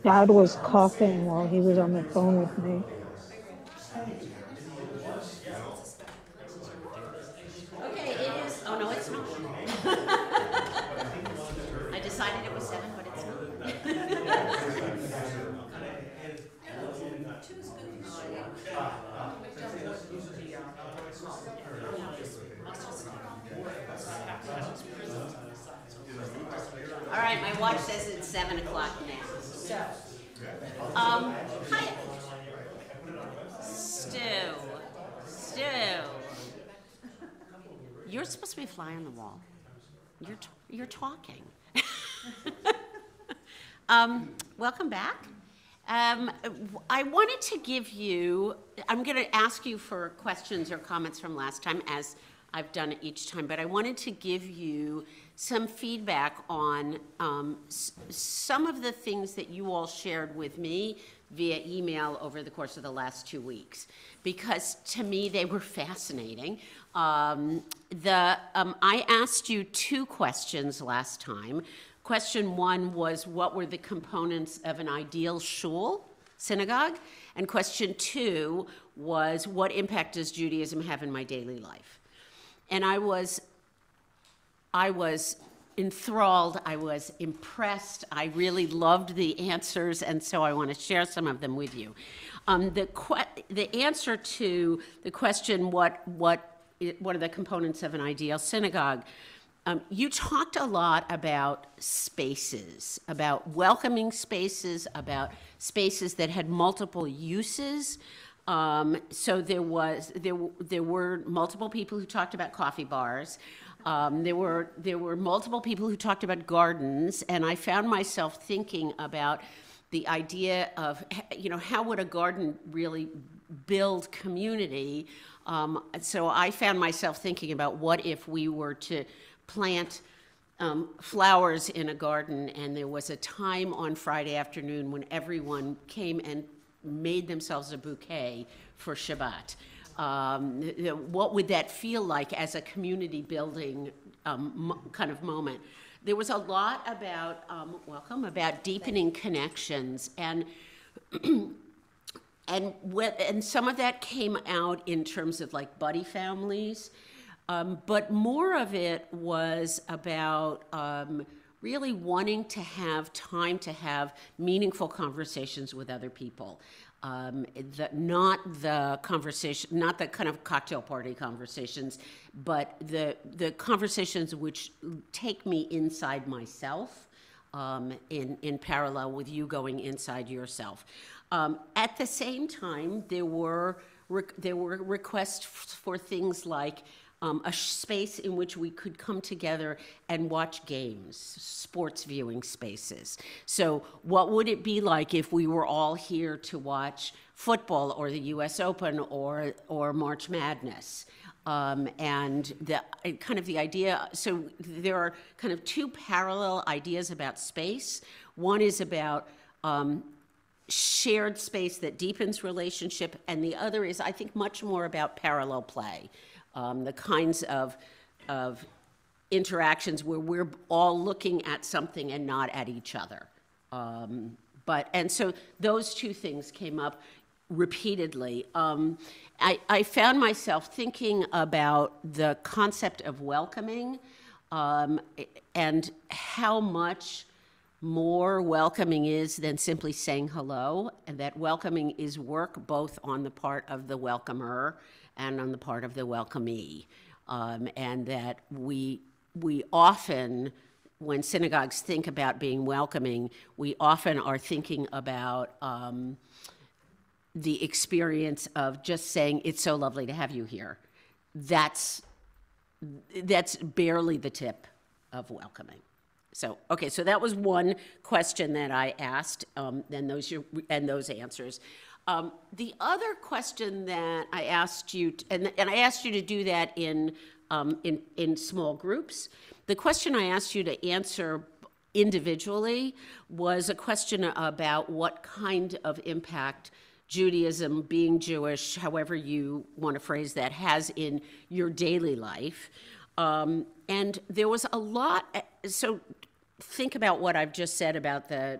Dad was coughing while he was on the phone with me. Okay, it is. Oh no, it's not. I decided it was 7, but it's not. All right, my watch says it's 7 o'clock now. So, hi, Stu. Stu, you're supposed to be a fly on the wall. You're talking. Welcome back. I wanted to give you, I'm going to ask you for questions or comments from last time, as I've done it each time, but I wanted to give you some feedback on some of the things that you all shared with me via email over the course of the last 2 weeks, because to me they were fascinating. I asked you 2 questions last time. Question 1 was, what were the components of an ideal shul, synagogue? And question 2 was, what impact does Judaism have in my daily life? And I was enthralled, I was impressed, I really loved the answers, and so I want to share some of them with you. The answer to the question, what are the components of an ideal synagogue? You talked a lot about spaces, about welcoming spaces, about spaces that had multiple uses. So there were multiple people who talked about coffee bars. There were multiple people who talked about gardens, and I found myself thinking about the idea of, how would a garden really build community? So I found myself thinking about, what if we were to plant flowers in a garden, and there was a time on Friday afternoon when everyone came and made themselves a bouquet for Shabbat. What would that feel like as a community building kind of moment? There was a lot about, about deepening connections, and some of that came out in terms of like buddy families, but more of it was about really wanting to have time to have meaningful conversations with other people. Not the kind of cocktail party conversations, but the conversations which take me inside myself, in parallel with you going inside yourself. At the same time, there were requests for things like a space in which we could come together and watch games, sports viewing spaces. So what would it be like if we were all here to watch football or the US Open or March Madness? And the idea, so there are kind of 2 parallel ideas about space. One is about shared space that deepens relationship, and the other is, I think, much more about parallel play. The kinds of interactions where we're all looking at something and not at each other. And so those 2 things came up repeatedly. I found myself thinking about the concept of welcoming, and how much more welcoming is than simply saying hello, and that welcoming is work both on the part of the welcomer and on the part of the welcomee. And that we often, when synagogues think about being welcoming, we often are thinking about the experience of just saying, it's so lovely to have you here. That's barely the tip of welcoming. So, okay, so that was one question that I asked, and those answers. The other question that I asked you, and I asked you to do that in small groups. The question I asked you to answer individually was a question about what kind of impact Judaism, being Jewish, however you want to phrase that, has in your daily life. And there was a lot, so think about what I've just said about the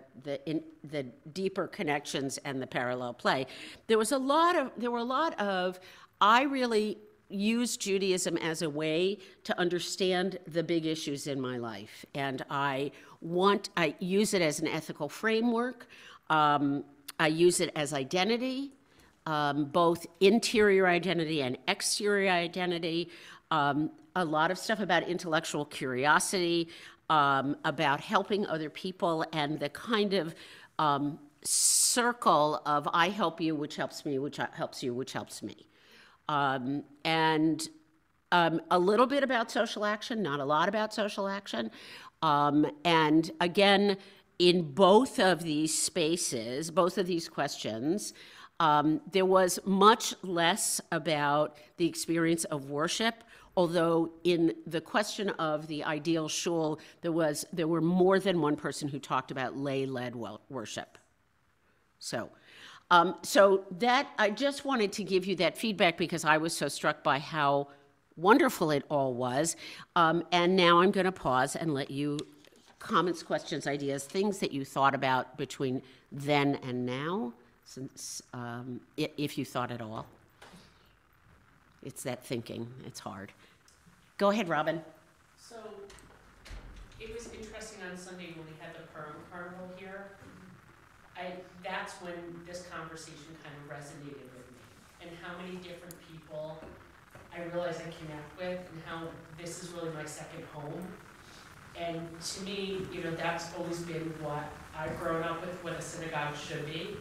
deeper connections and the parallel play, there were a lot of, I really used Judaism as a way to understand the big issues in my life. And I use it as an ethical framework. I use it as identity, both interior identity and exterior identity. A lot of stuff about intellectual curiosity, about helping other people, and the kind of circle of I help you, which helps me, which helps you, which helps me. And a little bit about social action, not a lot about social action. And again, in both of these spaces, both of these questions, there was much less about the experience of worship, although in the question of the ideal shul, there were more than one person who talked about lay-led worship. So that, I just wanted to give you that feedback because I was so struck by how wonderful it all was. And now I'm going to pause and let you comments, questions, ideas, things that you thought about between then and now, since if you thought at all. It's that thinking. It's hard. Go ahead, Robin. So it was interesting on Sunday when we had the Purim Carnival here. That's when this conversation kind of resonated with me, and how many different people I realize I connect with, and how this is really my second home. And to me, that's always been what I've grown up with, what a synagogue should be.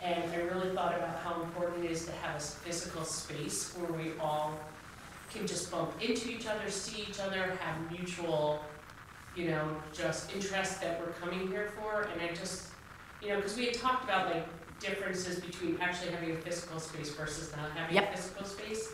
And I really thought about how important it is to have a physical space where we all can just bump into each other, see each other, have mutual, just interests that we're coming here for. And I just, because we had talked about like differences between actually having a physical space versus not having a physical space.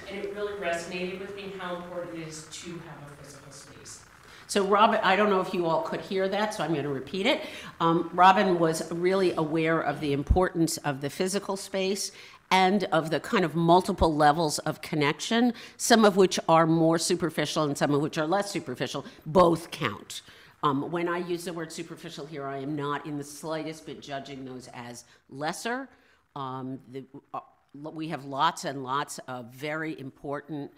And it really resonated with me how important it is to have a physical space. So Robin, I don't know if you all could hear that, so I'm going to repeat it. Robin was really aware of the importance of the physical space and of the kind of multiple levels of connection, some of which are more superficial and some of which are less superficial. Both count. When I use the word superficial here, I am not in the slightest bit judging those as lesser. We have lots and lots of very important,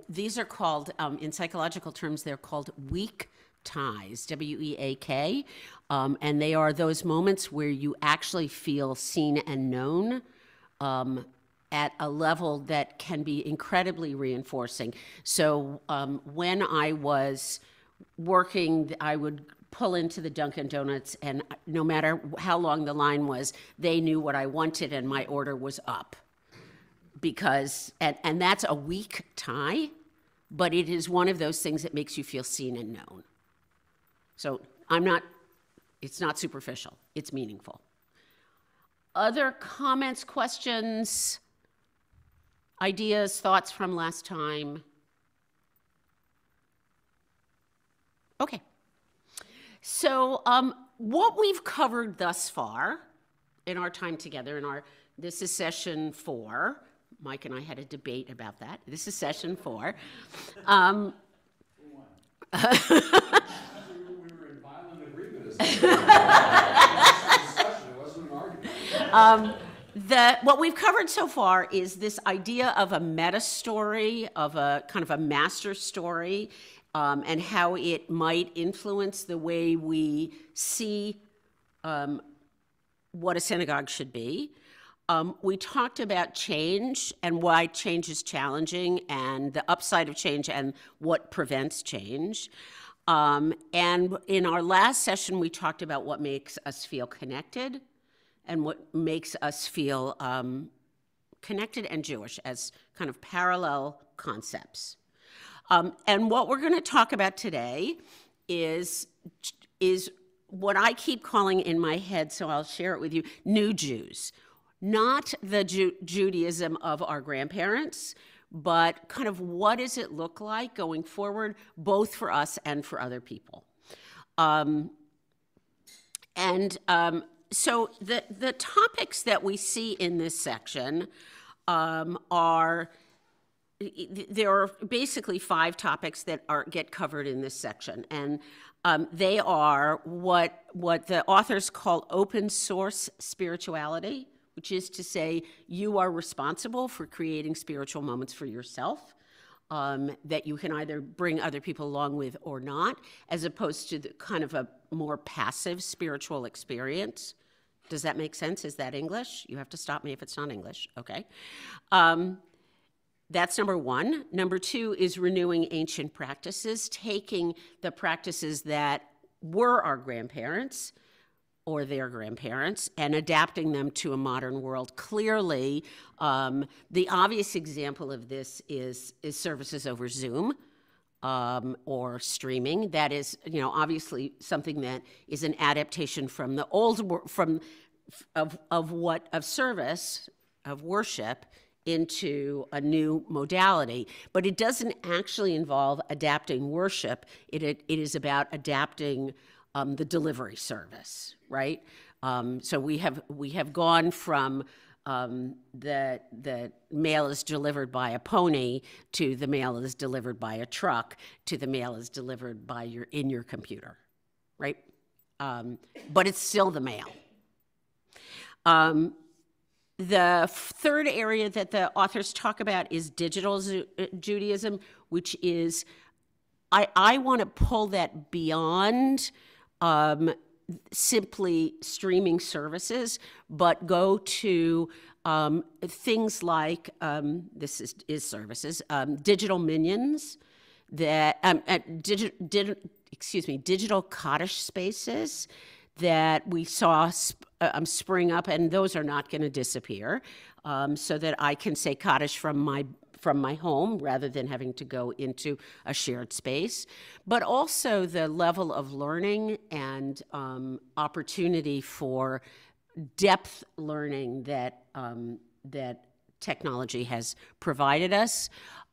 these are called, in psychological terms, they're called weak ties, W-E-A-K, and they are those moments where you actually feel seen and known at a level that can be incredibly reinforcing. So when I was working, I would pull into the Dunkin' Donuts, and no matter how long the line was, they knew what I wanted and my order was up. Because, and that's a weak tie, but it is one of those things that makes you feel seen and known. So it's not superficial, it's meaningful. Other comments, questions, ideas, thoughts from last time? Okay. So what we've covered thus far in our time together, this is session 4. Mike and I had a debate about that. This is session 4. We were in violent agreement. It wasn't an argument. What we've covered so far is this idea of a meta story, of a kind of a master story, and how it might influence the way we see what a synagogue should be. We talked about change and why change is challenging and the upside of change and what prevents change. And in our last session, we talked about what makes us feel connected and what makes us feel connected and Jewish as kind of parallel concepts. And what we're going to talk about today is what I keep calling in my head, so I'll share it with you, new Jews. Not the Judaism of our grandparents, but kind of what does it look like going forward, both for us and for other people. So the topics that we see in this section are there are basically 5 topics that get covered in this section, and they are what the authors call open source spirituality, which is to say you are responsible for creating spiritual moments for yourself, that you can either bring other people along with or not, as opposed to the kind of a more passive spiritual experience. Does that make sense? Is that English? You have to stop me if it's not English, okay? That's number 1. Number 2 is renewing ancient practices, taking the practices that were our grandparents or their grandparents and adapting them to a modern world. Clearly, the obvious example of this is services over Zoom or streaming. That is, obviously something that is an adaptation from the old of service, of worship, into a new modality, but it doesn't actually involve adapting worship. It is about adapting the delivery service, right? So we have gone from the mail is delivered by a pony to the mail is delivered by a truck to the mail is delivered by in your computer, right? But it's still the mail. The third area that the authors talk about is digital Judaism, which is, I want to pull that beyond simply streaming services, but go to things like, this is services, digital minions, digital cottage spaces that we saw spring up, and those are not going to disappear, so that I can say cottage from my home rather than having to go into a shared space. But also the level of learning and opportunity for depth learning that technology has provided us,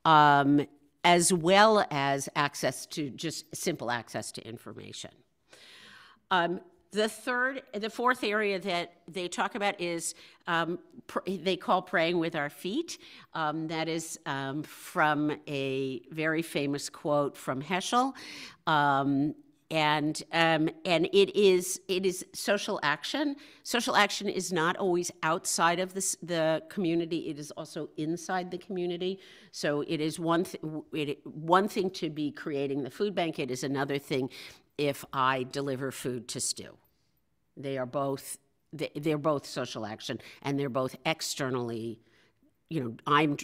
as well as just simple access to information. The fourth area that they talk about is they call praying with our feet. That is from a very famous quote from Heschel, and it is social action. Social action is not always outside of the community; it is also inside the community. So it is one thing to be creating the food bank. It is another thing if I deliver food to Stu. They're both social action, and they're both externally, I'm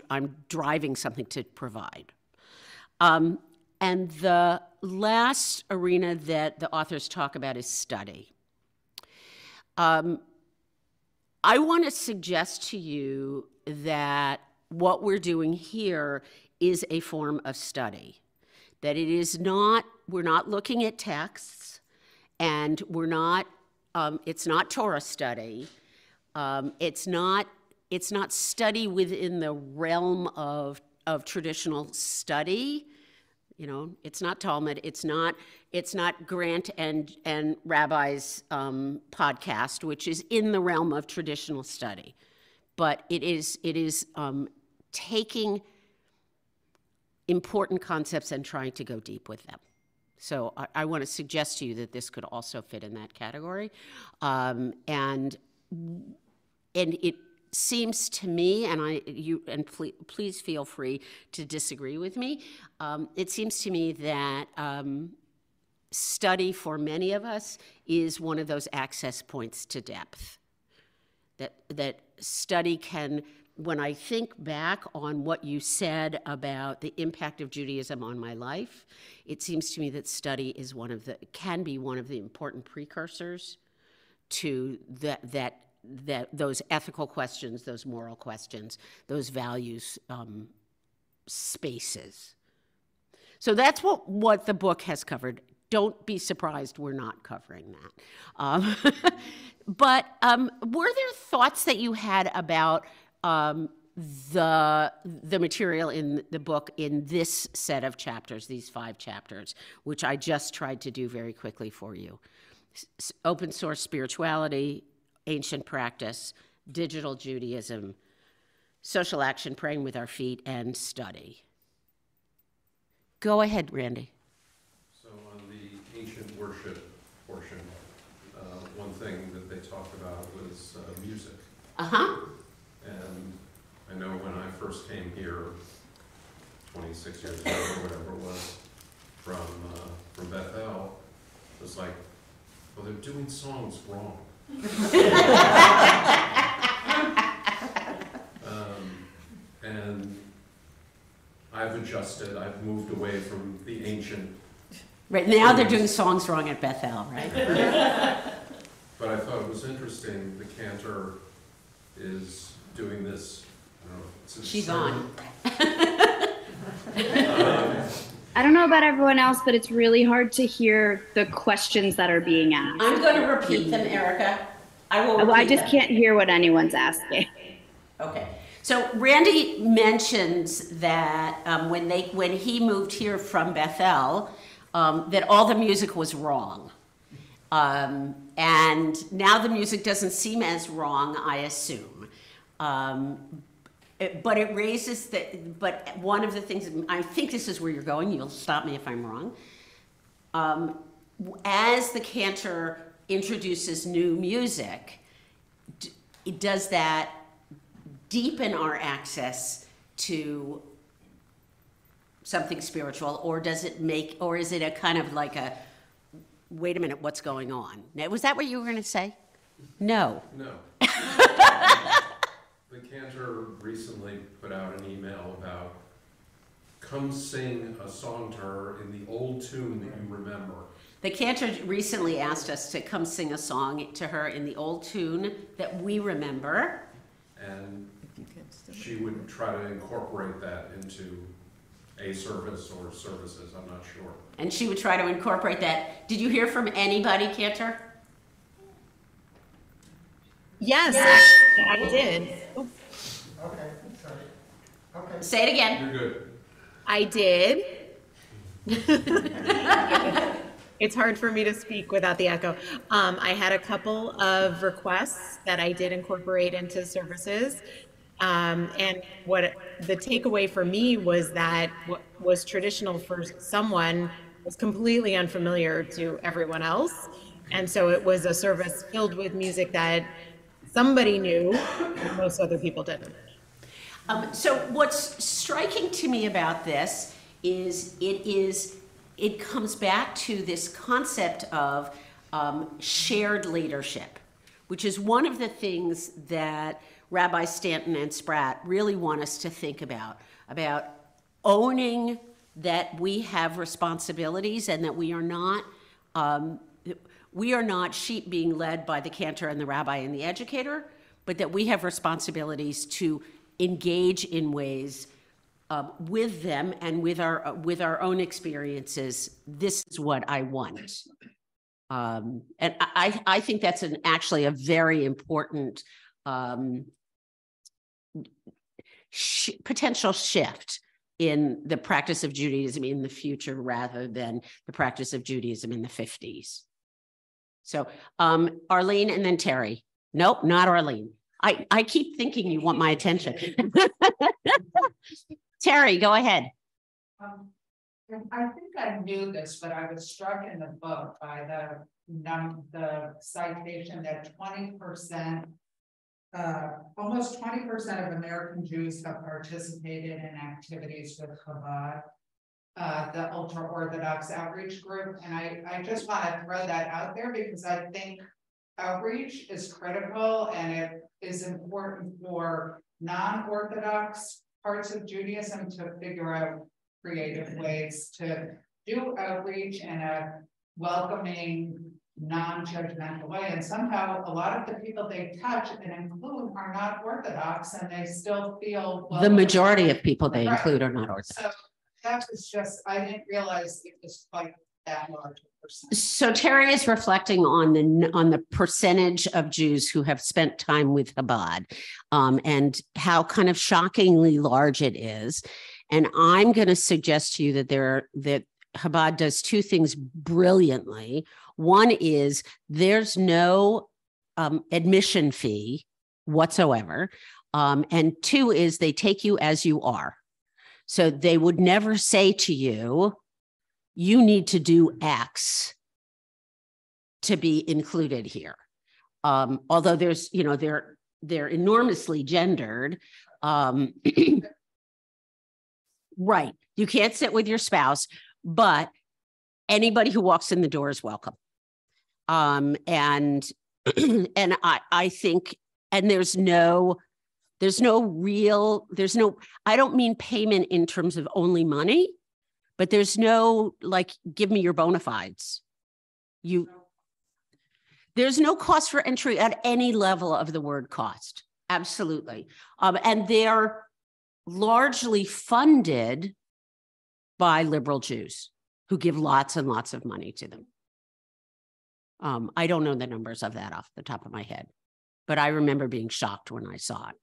driving something to provide. And the last arena that the authors talk about is study. I want to suggest to you that what we're doing here is a form of study. That we're not looking at texts, and it's not Torah study. It's not study within the realm of traditional study. It's not Talmud. It's not Grant and Rabbi's podcast, which is in the realm of traditional study. But it is taking important concepts and trying to go deep with them. So I want to suggest to you that this could also fit in that category. And it seems to me, and please feel free to disagree with me, it seems to me that study for many of us is one of those access points to depth. That study can, when I think back on what you said about the impact of Judaism on my life, it seems to me that study is can be one of the important precursors to those ethical questions, those moral questions, those values spaces. So that's what the book has covered. Don't be surprised we're not covering that. But were there thoughts that you had about the material in the book in this set of chapters, these 5 chapters, which I just tried to do very quickly for you? Open source spirituality, ancient practice, digital Judaism, social action, praying with our feet, and study. Go ahead, Randy. So on the ancient worship portion, one thing that they talked about was music. Uh-huh. And I know when I first came here 26 years ago or whatever it was from Bethel, it was like, well, they're doing songs wrong. And I've adjusted, I've moved away from the ancient. Right, now they're doing songs wrong at Bethel, right? But I thought it was interesting, the cantor is doing this, I don't know. It's She's on. I don't know about everyone else, but it's really hard to hear the questions that are being asked. I'm going to repeat them, Erica. I will repeat I just them. can't hear what anyone's asking. Okay. So Randy mentions that when he moved here from Bethel, that all the music was wrong. And now the music doesn't seem as wrong, I assume. But it raises but one of the things, I think this is where you're going, you'll stop me if I'm wrong. As the cantor introduces new music, does that deepen our access to something spiritual, or does it or is it a kind of like a, wait a minute, what's going on? Now, was that what you were going to say? No. No. The cantor recently put out an email about, come sing a song to her in the old tune that you remember. The cantor recently asked us to come sing a song to her in the old tune that we remember. And she would try to incorporate that into a service or services, I'm not sure. And she would try to incorporate that. Did you hear from anybody, Cantor? Yes, actually, I did. Okay, sorry. Okay. Say it again. You're good. I did. It's hard for me to speak without the echo. I had a couple of requests that I did incorporate into services. And what the takeaway for me was that what was traditional for someone was completely unfamiliar to everyone else. And so it was a service filled with music that somebody knew, and most other people didn't. So what's striking to me about this is it comes back to this concept of shared leadership, which is one of the things that Rabbi Stanton and Spratt really want us to think about owning that we have responsibilities and that we are not sheep being led by the cantor and the rabbi and the educator, but that we have responsibilities to engage in ways with them and with our own experiences. This is what I want. And I think that's actually a very important potential shift in the practice of Judaism in the future rather than the practice of Judaism in the 50s. So Arlene and then Terry. Nope, not Arlene. I keep thinking you want my attention. Terry, go ahead. I think I knew this, but I was struck in the book by the citation that 20%, almost 20% of American Jews have participated in activities with Chabad, the ultra-Orthodox outreach group. And I just want to throw that out there because I think outreach is critical and it is important for non-Orthodox parts of Judaism to figure out creative ways to do outreach in a welcoming, non-judgmental way. And somehow a lot of the people they touch and include are not Orthodox and they still feel The majority of people they include are not Orthodox. So that was just, I didn't realize it was quite that large a percentage. So Terry is reflecting on the percentage of Jews who have spent time with Chabad, and how kind of shockingly large it is. And I'm going to suggest to you that Chabad does two things brilliantly. One is there's no admission fee whatsoever. And two is they take you as you are. So they would never say to you, you need to do X to be included here. Although there's, you know, they're enormously gendered. Right. You can't sit with your spouse, but anybody who walks in the door is welcome. And I think, and I don't mean payment in terms of only money, but there's no, like, give me your bona fides. There's no cost for entry at any level of the word cost. Absolutely. And they're largely funded by liberal Jews who give lots and lots of money to them. I don't know the numbers of that off the top of my head, but I remember being shocked when I saw it.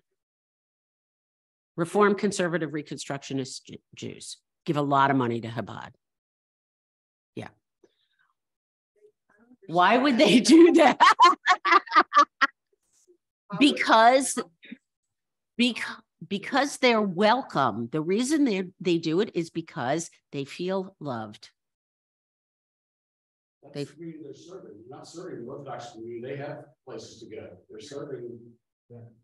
Reform, conservative, Reconstructionist Jews give a lot of money to Chabad. Yeah. Why would they do that? Because they're welcome. The reason they do it is because they feel loved. That's the community they're serving. They're not serving the Orthodox community. They have places to go.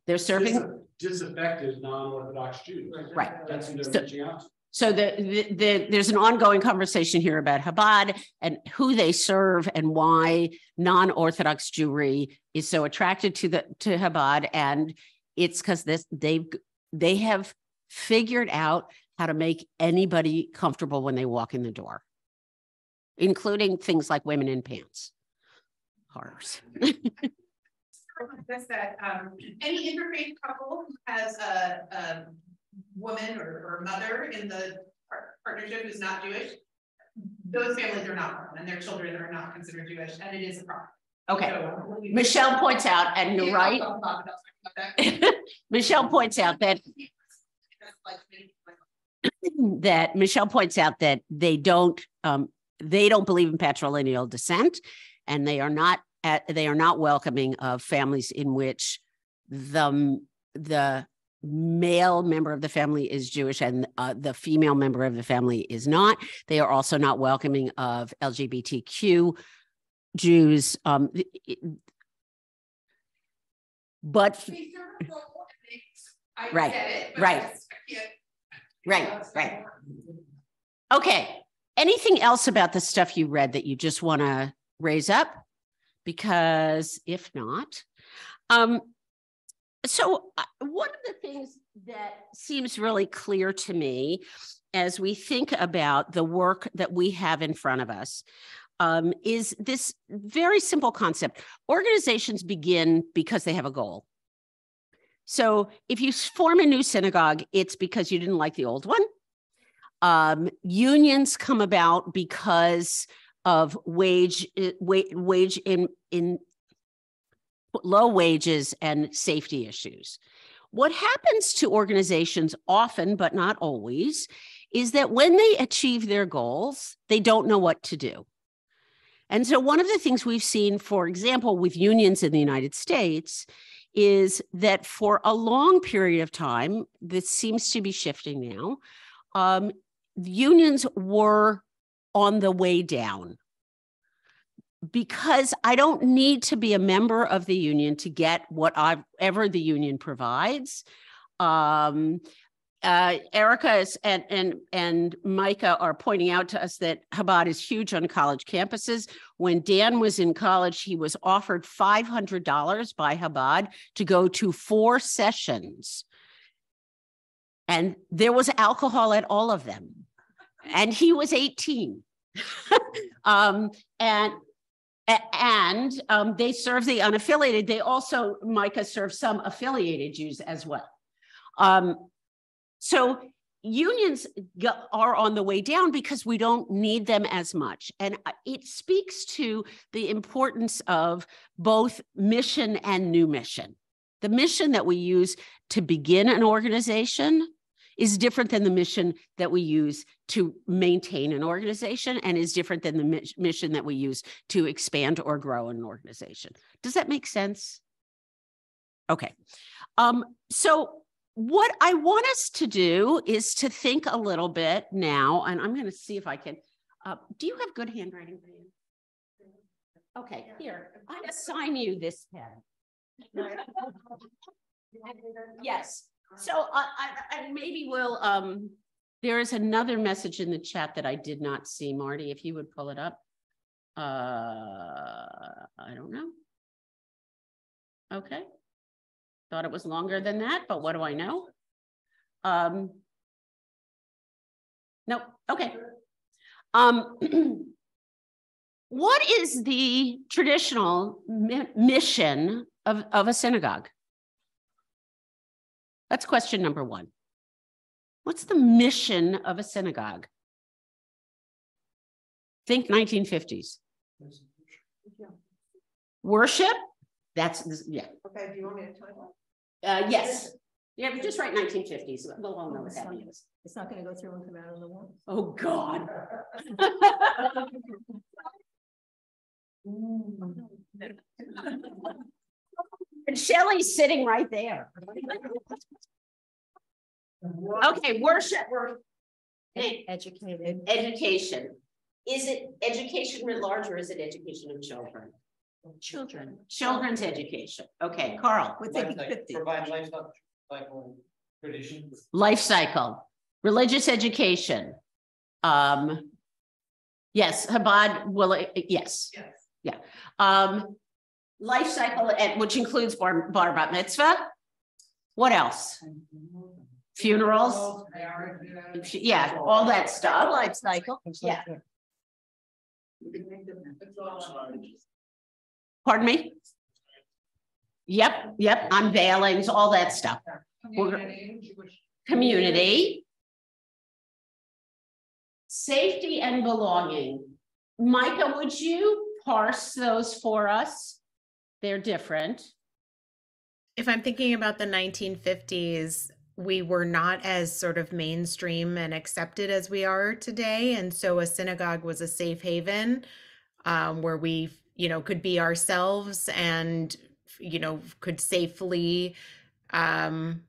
They're serving disaffected non-Orthodox Jews. Right. That's who they're reaching out to. So there's an ongoing conversation here about Chabad and who they serve and why non-Orthodox Jewry is so attracted to Chabad, and it's because they have figured out how to make anybody comfortable when they walk in the door, including things like women in pants. Horrors. Any interfaith couple who has a woman or mother in the partnership who's not Jewish, those families are not problem, and their children are not considered Jewish, and it is a problem. Okay. So, Michelle points out, and you're right. Michelle points out that Michelle points out that they don't believe in patrilineal descent, and they are not welcoming of families in which the male member of the family is Jewish and the female member of the family is not. They are also not welcoming of LGBTQ Jews. But right. Okay. Anything else about the stuff you read that you just want to raise up? Because if not, so one of the things that seems really clear to me as we think about the work that we have in front of us is this very simple concept. Organizations begin because they have a goal. So if you form a new synagogue, it's because you didn't like the old one. Unions come about because of wage in low wages and safety issues. What happens to organizations often, but not always, is that when they achieve their goals, they don't know what to do. And so one of the things we've seen, for example, with unions in the United States, is that for a long period of time, this seems to be shifting now, unions were on the way down. Because I don't need to be a member of the union to get whatever the union provides. Erica and Micah are pointing out to us that Chabad is huge on college campuses. When Dan was in college, he was offered $500 by Chabad to go to 4 sessions. And there was alcohol at all of them. And he was 18. And they serve the unaffiliated. They also, Micah, serve some affiliated Jews as well. So unions are on the way down because we don't need them as much. And it speaks to the importance of both mission and new mission. The mission that we use to begin an organization is different than the mission that we use to maintain an organization, and is different than the mission that we use to expand or grow an organization. Does that make sense? Okay. So what I want us to do is to think a little bit now, and I'm going to see if I can. Do you have good handwriting, Brian? Okay, here, I assign you this pen. Yes. So I maybe we'll, there is another message in the chat that I did not see, Marty, if you would pull it up. I don't know. Okay. Thought it was longer than that, but what do I know? Nope. Okay. What is the traditional mission of a synagogue? That's question number one. What's the mission of a synagogue? Think 1950s. Worship? That's, yeah. Okay, do you want me to tell you? Yes. Yeah, but just write 1950s. We'll all know what that means. It's not going to go through and come out of the wall. Oh, God. And Shelley's sitting right there. Okay, worship. Educated. Education. Is it education writ large or is it education of children? Children. Children's education. Okay, Carl. We're thinking 50. Provide life cycle tradition. Life cycle. Religious education. Yes, Chabad will, yes. Yes. Yeah. Life cycle, which includes bar bat mitzvah. What else? Funerals. Yeah, all that stuff. Life cycle. Yeah. Pardon me? Yep, unveilings, all that stuff. Community. Safety and belonging. Micah, would you parse those for us? They're different. If I'm thinking about the 1950s, we were not as sort of mainstream and accepted as we are today. And so a synagogue was a safe haven where we, could be ourselves and, could safely, act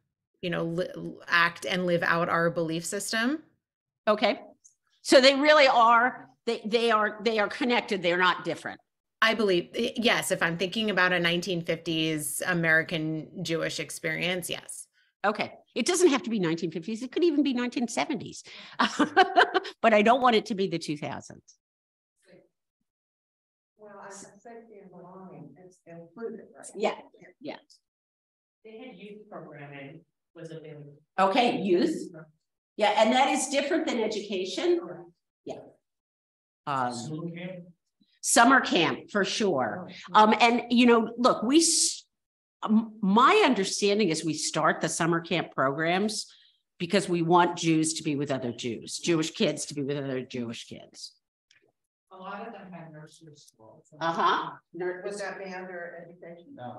and live out our belief system. Okay. So they really are, they are connected. They're not different. I believe, yes, if I'm thinking about a 1950s American Jewish experience, yes. Okay. It doesn't have to be 1950s. It could even be 1970s. But I don't want it to be the 2000s. Well, I said safety and belonging is included, right? Yeah. Yeah. They had youth programming was available. Okay. Youth. Yeah. And that is different than education. Yeah. Summer camp for sure. And look, my understanding is we start the summer camp programs because we want Jews to be with other Jews, Jewish kids to be with other Jewish kids. A lot of them have nursery schools. Would that be under education? No,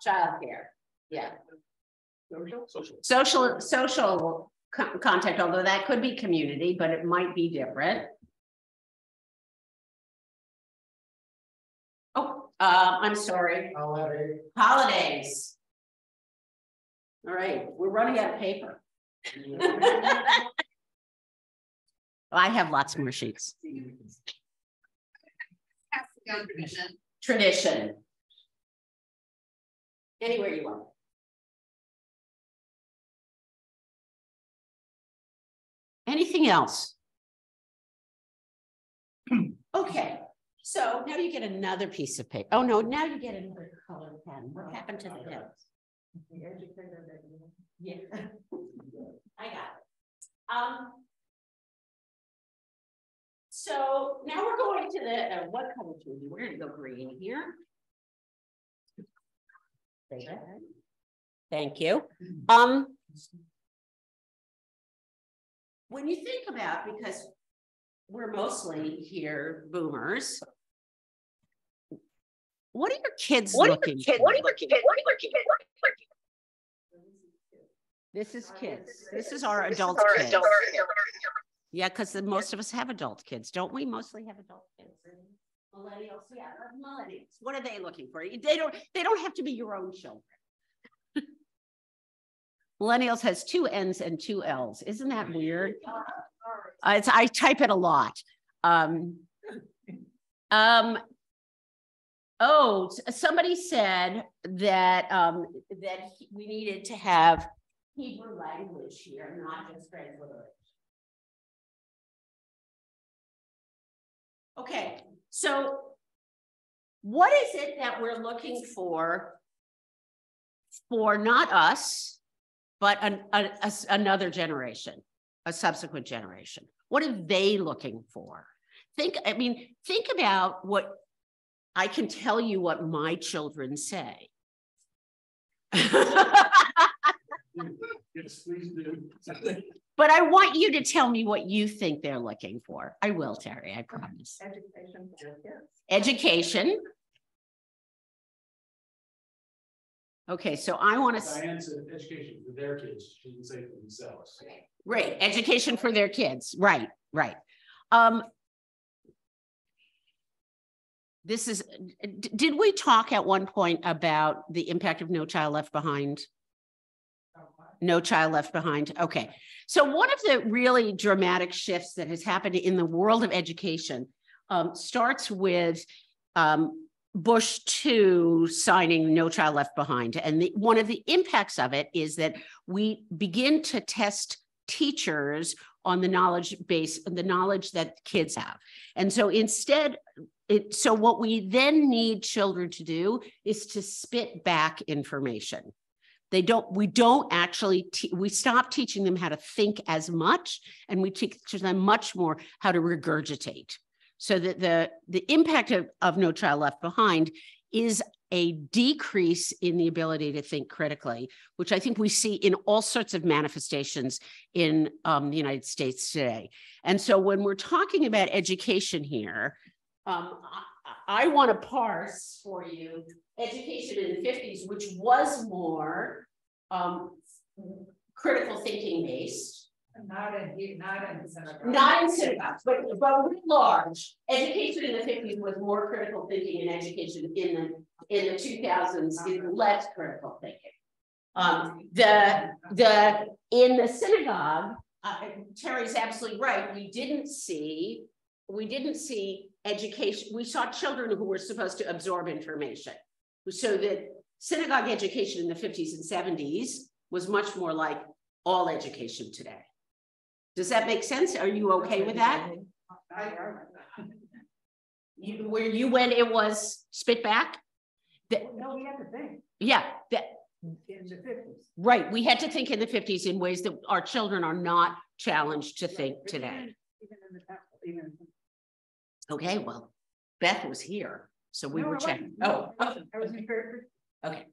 childcare. Yeah. Social contact, although that could be community, but it might be different. Oh, I'm sorry. Holidays. All right, we're running out of paper. I have lots more sheets. Tradition. Anywhere you want. Anything else? Okay, so now you get another piece of paper. Oh no, now you get another color pen. What happened to the pen? Yeah, I got it. So now we're going to the, what color should we do? We're gonna go green here. Thank you. When you think about, because we're mostly here boomers, what are your kids looking for? This is kids. This is our adult kids. Yeah, because most of us have adult kids, don't we? Mostly have adult kids. Millennials, yeah, millennials. What are they looking for? They don't have to be your own children. Millennials has 2 N's and 2 L's. Isn't that weird? I type it a lot. Oh, somebody said that we needed to have Hebrew language here, not just transliteration. Okay, so what is it that we're looking for not us, but another generation, a subsequent generation? What are they looking for? Think about what I can tell you what my children say. Yes, please do. But I want you to tell me what you think they're looking for. I will, Terry, I promise. Education for your kids. Education. Okay, so I want to. Diane said education for their kids. She didn't say for themselves. Right, education for their kids. Right. Did we talk at one point about the impact of No Child Left Behind? No Child Left Behind. Okay. So one of the really dramatic shifts that has happened in the world of education starts with Bush II signing No Child Left Behind. And one of the impacts of it is that we begin to test teachers on the knowledge base, the knowledge that kids have. And so instead, so what we then need children to do is to spit back information. We stop teaching them how to think as much, and we teach them much more how to regurgitate. So that the impact of No Child Left Behind is a decrease in the ability to think critically, which I think we see in all sorts of manifestations in the United States today. And so when we're talking about education here, I want to parse for you education in the 50s, which was more critical thinking based. Not in synagogue. Not in synagogues, but writ large. Education in the 50s was more critical thinking, and education in the 2000s is less critical thinking. In the synagogue, Terry's absolutely right. We didn't see education. We saw children who were supposed to absorb information. So that synagogue education in the 50s and 70s was much more like all education today. Does that make sense? Are you okay with that? Where you went, it was spit back? No, we had to think. Yeah. In the 50s. Right. We had to think in the 50s in ways that our children are not challenged to think today. Okay, well, Beth was here, so we were checking. Oh, I was in Fairford. Okay.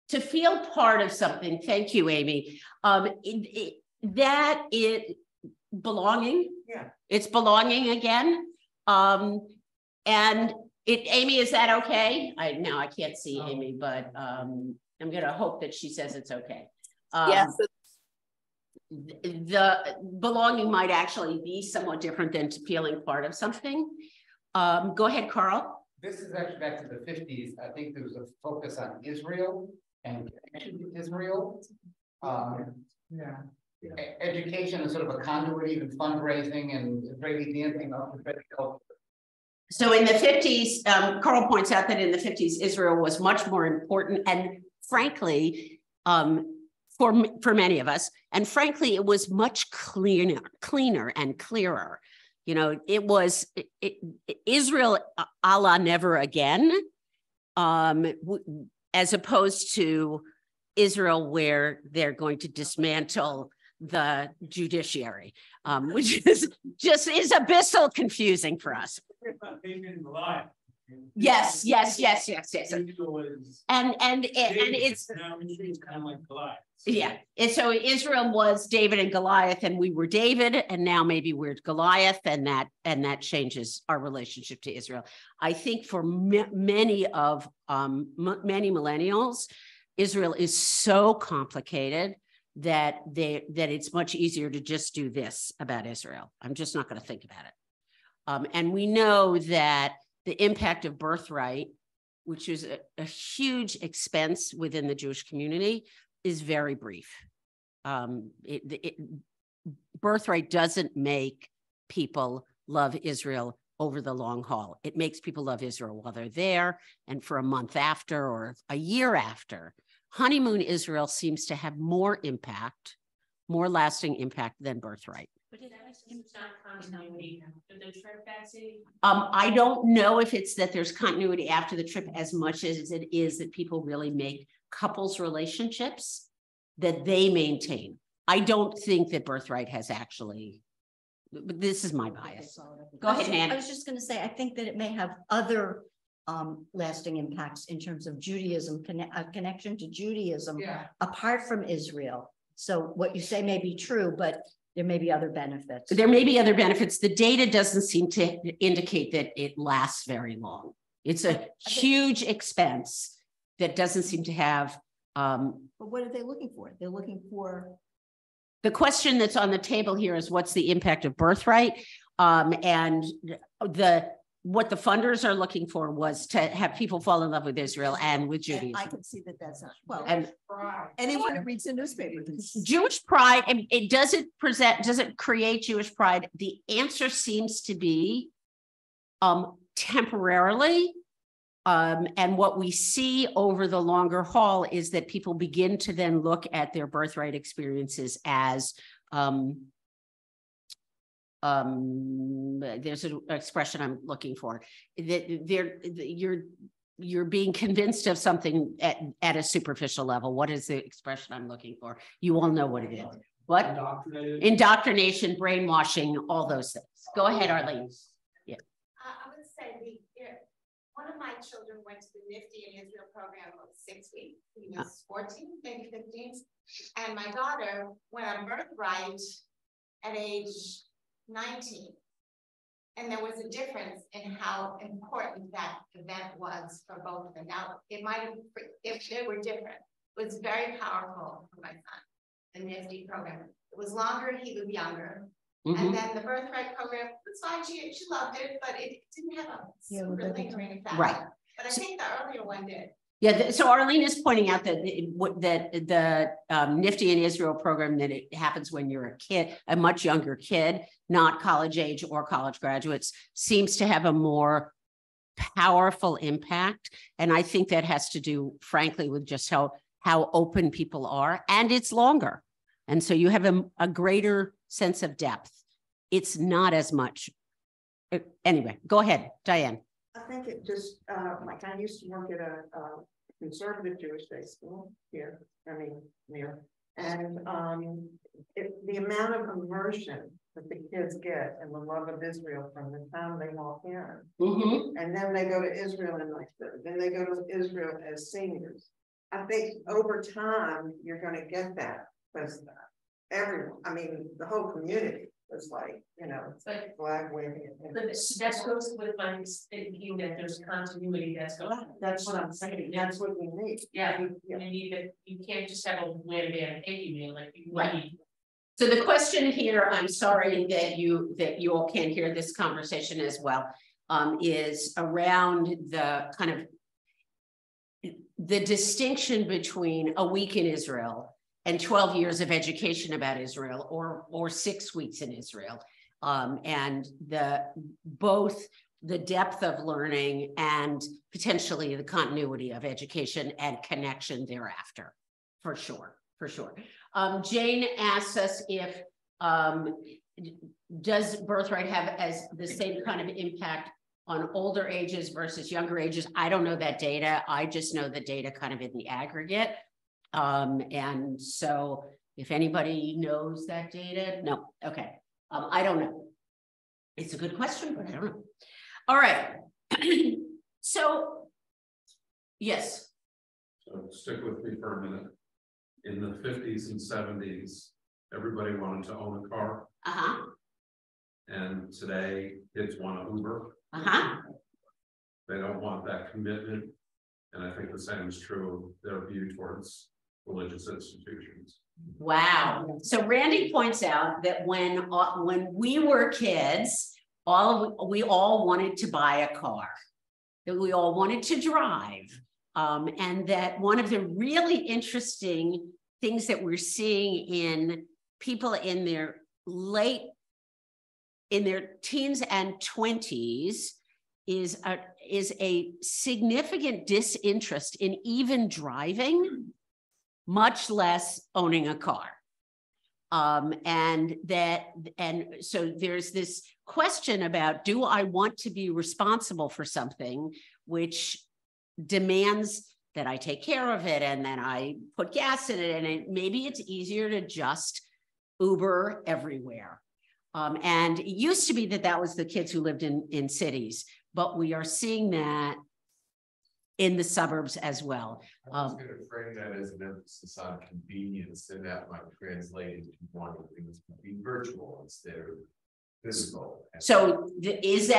To feel part of something, thank you, Amy, belonging. Yeah. It's belonging again. And Amy, is that okay? I can't see Amy, but I'm gonna hope that she says it's okay. Yes. The belonging might actually be somewhat different than feeling part of something. Go ahead, Carl. This is actually back to the 50s. I think there was a focus on Israel and connection to Israel. Education is sort of a conduit, even fundraising and Israeli dancing up with culture. So in the 50s, Carl points out that in the 50s, Israel was much more important, and frankly, for many of us, and frankly, it was much cleaner and clearer. You know, it was Israel a la never again, as opposed to Israel where they're going to dismantle the judiciary, which is abyssal confusing for us. Yes. And it's kind of like Goliath. Yeah. And so Israel was David and Goliath, and we were David, and now maybe we're Goliath, and that changes our relationship to Israel. I think for many millennials, Israel is so complicated that it's much easier to just do this about Israel. I'm just not going to think about it. And we know that the impact of birthright, which is a huge expense within the Jewish community, is very brief. Birthright doesn't make people love Israel over the long haul. It makes people love Israel while they're there and for a month after or a year after. Honeymoon Israel seems to have more impact, more lasting impact than birthright. But it's not continuity after the trip, Betsy? I don't know if it's that there's continuity after the trip as much as it is that people really make couples relationships that they maintain. I don't think that birthright has actually, but this is my bias. Go ahead, Nan. I was just going to say, I think that it may have other lasting impacts in terms of Judaism, a connection to Judaism apart from Israel. So what you say may be true, but there may be other benefits. There may be other benefits. The data doesn't seem to indicate that it lasts very long. It's a huge expense that doesn't seem to have. But what are they looking for? They're looking for. The question that's on the table here is what's the impact of birthright? And what the funders are looking for was to have people fall in love with Israel and with Judaism. I can see that that's not, well, and anyone who reads the newspaper. Jewish pride, and it does it create Jewish pride? The answer seems to be temporarily. And what we see over the longer haul is that people begin to then look at their birthright experiences as there's an expression I'm looking for, that you're being convinced of something at a superficial level. What is the expression I'm looking for? You all know what it is. What? Indoctrination, brainwashing, all those things. Go ahead, Arlene. Yeah. I would say one of my children went to the Nifty in Israel program for 6 weeks. He was 14, maybe 15. And my daughter went on birthright at age 19. And there was a difference in how important that event was for both of them. Now, it might have, if they were different, it was very powerful for my son, the Nifty program. It was longer, he was younger. And then the birthright program was fine, she loved it, but it didn't have a super lingering effect. Right. But I think the earlier one did. Yeah, so Arlene is pointing out that the Nifty in Israel program, that it happens when you're a kid, a much younger kid, not college age or college graduates, seems to have a more powerful impact. And I think that has to do, frankly, with just how open people are, and it's longer. And so you have a greater sense of depth. It's not as much. Anyway, go ahead, Diane. I think it just, like I used to work at a conservative Jewish day school here, near. And the amount of immersion that the kids get in the love of Israel from the time they walk in. And then they go to Israel in like then they go to Israel as seniors. I think over time, you're going to get that because everyone, the whole community was like, flag waving. But that goes with my thinking that there's continuity that's going on. That's what I'm saying. That's what we need. Yeah, you need it. You can't just have a wham bam meal like you need. So the question here, I'm sorry that you all can't hear this conversation as well, is around the kind of the distinction between a week in Israel and 12 years of education about Israel, or 6 weeks in Israel, and both the depth of learning and potentially the continuity of education and connection thereafter, for sure. Jane asks us if does birthright have as the same kind of impact on older ages versus younger ages? I don't know that data. I just know the data kind of in the aggregate. And so if anybody knows that data, no, okay. I don't know. It's a good question, but I don't know. All right. So, yes. So stick with me for a minute. In the 50s and 70s, everybody wanted to own a car. And today, kids want to Uber. They don't want that commitment. And I think the same is true of their view towards religious institutions. Wow. So Randy points out that when we were kids, we all wanted to buy a car, that we all wanted to drive. And that one of the really interesting things that we're seeing in people in their teens and 20s is a significant disinterest in even driving, much less owning a car. And so there's this question about, do I want to be responsible for something which demands that I take care of it and then I put gas in it, and maybe it's easier to just Uber everywhere. And it used to be that was the kids who lived in cities, but we are seeing that in the suburbs as well. I was going to frame that as an emphasis on convenience, and that might translate into wanting things to be virtual instead of physical. So is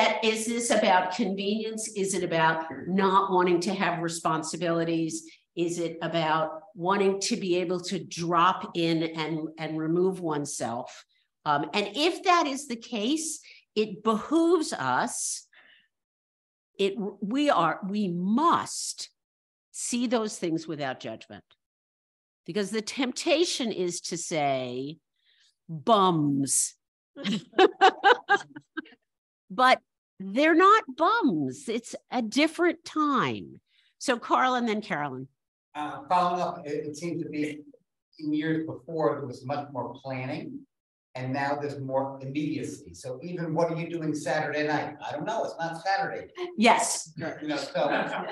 this about convenience? Is it about not wanting to have responsibilities? Is it about wanting to be able to drop in and remove oneself? And if that is the case, it behooves us. We must see those things without judgment, because the temptation is to say bums, but they're not bums. It's a different time. So Carl and then Carolyn. Following up, it seems to be in years before there was much more planning, and now there's more immediacy. So even what are you doing Saturday night? I don't know. It's not Saturday. Yes. You know, so.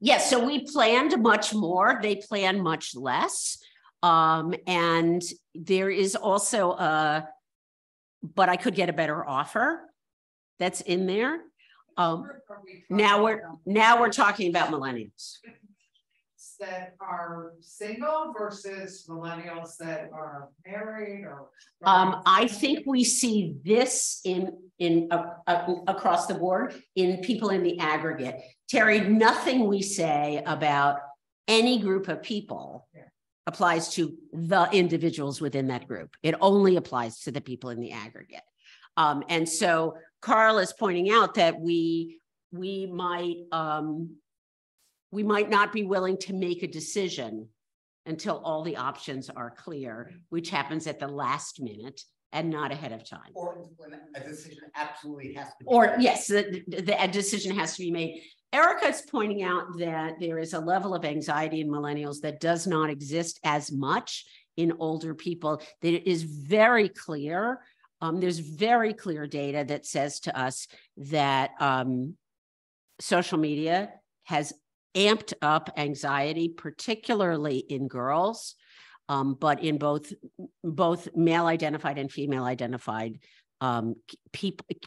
Yes. So we planned much more. They plan much less. And there is also but I could get a better offer that's in there. Now we're talking about millennials that are single versus millennials that are married, or I think we see this in across the board in people in the aggregate. Terry, nothing we say about any group of people applies to the individuals within that group. It only applies to the people in the aggregate. And so Carl is pointing out that we might not be willing to make a decision until all the options are clear, which happens at the last minute and not ahead of time. Or when a decision absolutely has to be Or made. yes, a decision has to be made. Erica is pointing out that there is a level of anxiety in millennials that does not exist as much in older people. That it is very clear. There's very clear data that says to us that social media has amped up anxiety, particularly in girls, but in both male identified and female identified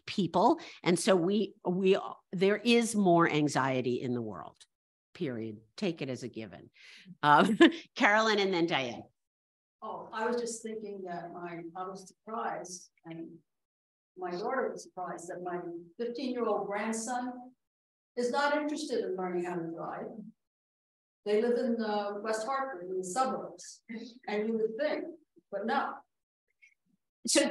people. And so there is more anxiety in the world, period. Take it as a given. Carolyn and then Diane. Oh, I was just thinking that I was surprised, and my daughter was surprised that my 15-year-old grandson is not interested in learning how to drive. They live in West Hartford, in the suburbs, and you would think, but no. So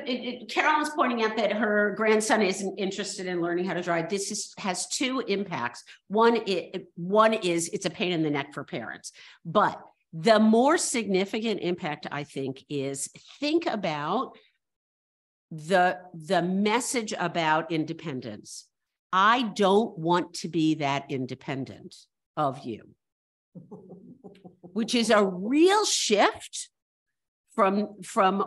Carolyn's pointing out that her grandson isn't interested in learning how to drive. This has two impacts. One is it's a pain in the neck for parents, but the more significant impact, I think, is think about the message about independence. I don't want to be that independent of you, which is a real shift from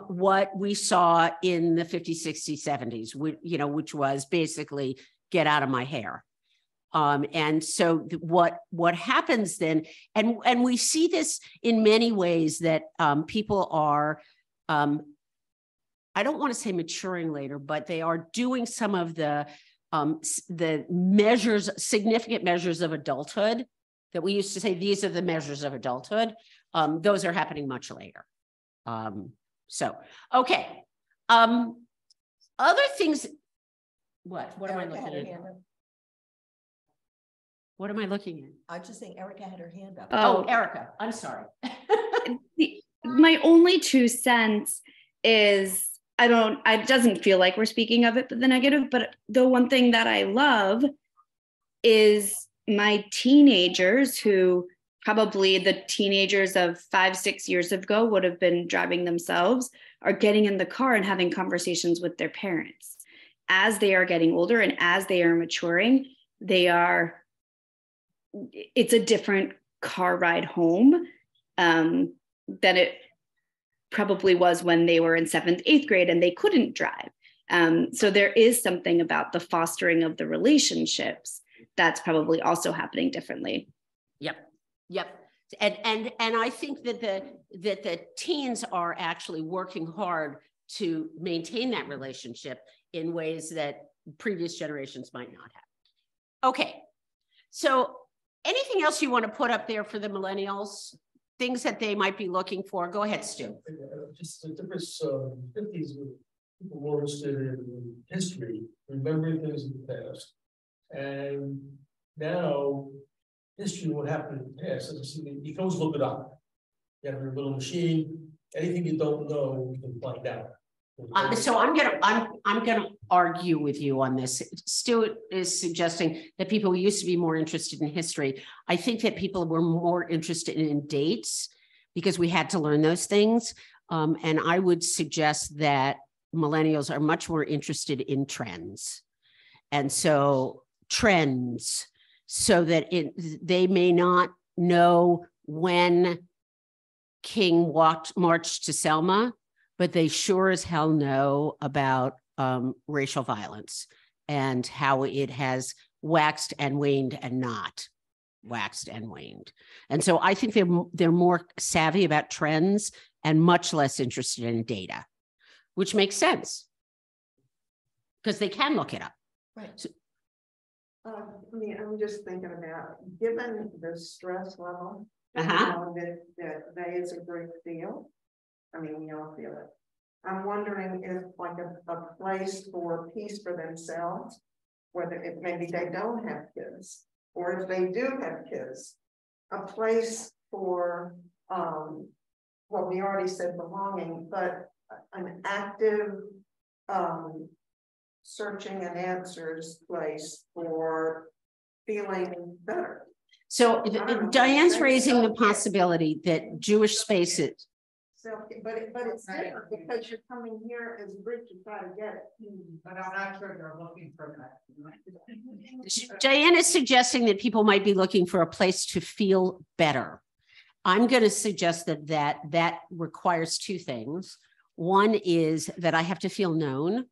what we saw in the 50s, 60s, 70s, which was basically get out of my hair. And so what happens then, and we see this in many ways that people are, I don't want to say maturing later, but they are doing some of the measures, significant measures of adulthood that we used to say, these are the measures of adulthood. Those are happening much later. Okay. Other things, what am I looking at? What am I looking at? I was just saying Erica had her hand up. Oh, Erica, I'm sorry. My only 2 cents is it doesn't feel like we're speaking of it, but the negative, but the one thing that I love is my teenagers, who probably the teenagers of 5-6 years ago would have been driving themselves, are getting in the car and having conversations with their parents. As they are getting older and as they are maturing, it's a different car ride home than it probably was when they were in 7th, 8th grade and they couldn't drive. So there is something about the fostering of the relationships that's probably also happening differently. Yep. And I think that the teens are actually working hard to maintain that relationship in ways that previous generations might not have. Okay, so anything else you want to put up there for the millennials? Things that they might be looking for? Go ahead, Stu. Just the difference, 50s, people were interested in history, remembering things in the past. And now, history, what happened in the past, you can always look it up. You have your little machine, anything you don't know, you can find out. So I'm gonna argue with you on this. Stu is suggesting that people used to be more interested in history. I think that people were more interested in dates because we had to learn those things. And I would suggest that millennials are much more interested in trends. And so trends, so that they may not know when King marched to Selma, but they sure as hell know about racial violence and how it has waxed and waned and not waxed and waned. And so I think they're more savvy about trends and much less interested in data, which makes sense because they can look it up. Right. So, I'm just thinking about, given the stress level that they as a group feel, we all feel it. I'm wondering if like a place for peace for themselves, whether it maybe they don't have kids, or if they do have kids, a place for, well, we already said belonging, but an active searching and answers place for feeling better. So Diane's raising the possibility that Jewish spaces. So, but it's different because you're coming here as a group to try to get it. But I'm not sure they're looking for that. Diane is suggesting that people might be looking for a place to feel better. I'm going to suggest that requires 2 things. One is that I have to feel known.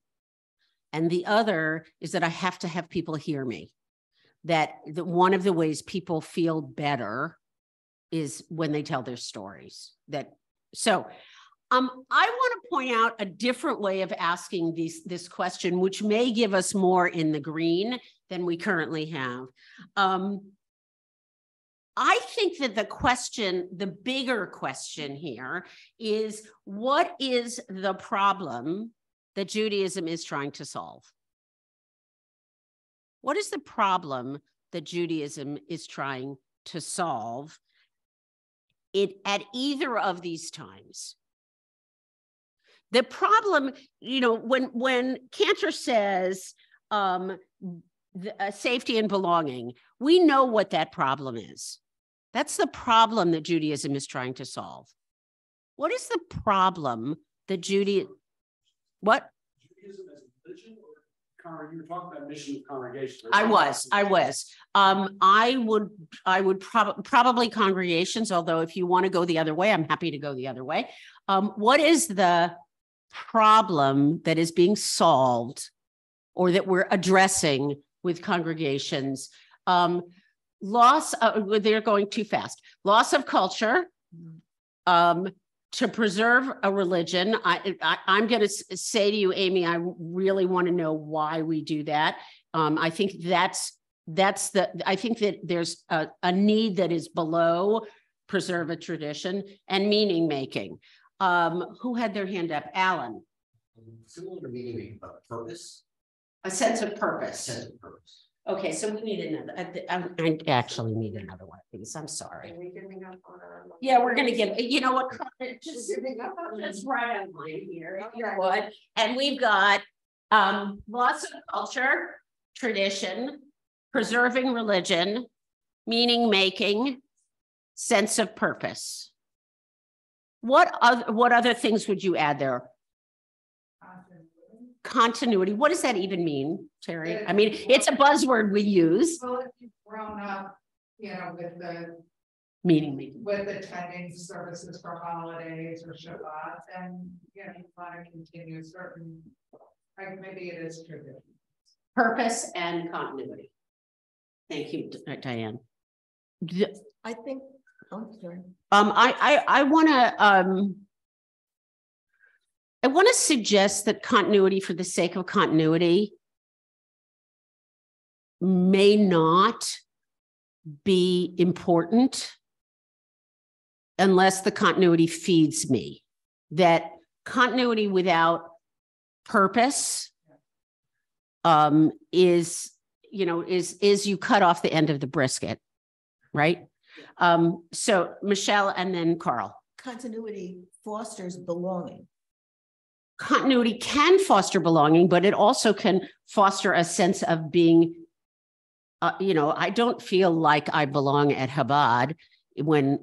And the other is that I have to have people hear me. That one of the ways people feel better is when they tell their stories. So I want to point out a different way of asking this question, which may give us more in the green than we currently have. I think that the bigger question here is, what is the problem that Judaism is trying to solve? What is the problem that Judaism is trying to solve at either of these times? The problem, when Cantor says safety and belonging, we know what that problem is. That's the problem that Judaism is trying to solve. What is the problem that what? Judaism as a religion, or you were talking about mission of congregation. I was. I would probably congregations, although if you want to go the other way, I'm happy to go the other way. What is the problem that is being solved or that we're addressing with congregations? They're going too fast. Loss of culture, to preserve a religion. I'm going to say to you, Amy, I really want to know why we do that. I think I think that there's a need that is below preserve a tradition and meaning making. Who had their hand up? Alan. Similar to meaning making, but purpose. A sense of purpose. A sense of purpose. Okay, so we need another, I actually need another one of these, I'm sorry. Are we giving up on our? Yeah, we're gonna give, you know what, just right on line here, if you would. And we've got loss of culture, tradition, preserving religion, meaning making, sense of purpose. What other things would you add there? Continuity. What does that even mean, Terry? I mean, it's a buzzword we use. Well, if you've grown up, you know, with the meaning making, with attending services for holidays or Shabbat, and you know, you want to continue certain, like maybe it is tradition. Purpose and continuity. Thank you, Diane. I think. Oh, sorry. I want to suggest that continuity for the sake of continuity may not be important unless the continuity feeds me. That continuity without purpose is you cut off the end of the brisket, right? So Michelle and then Carl. Continuity fosters belonging. Continuity can foster belonging, but it also can foster a sense of being, I don't feel like I belong at Chabad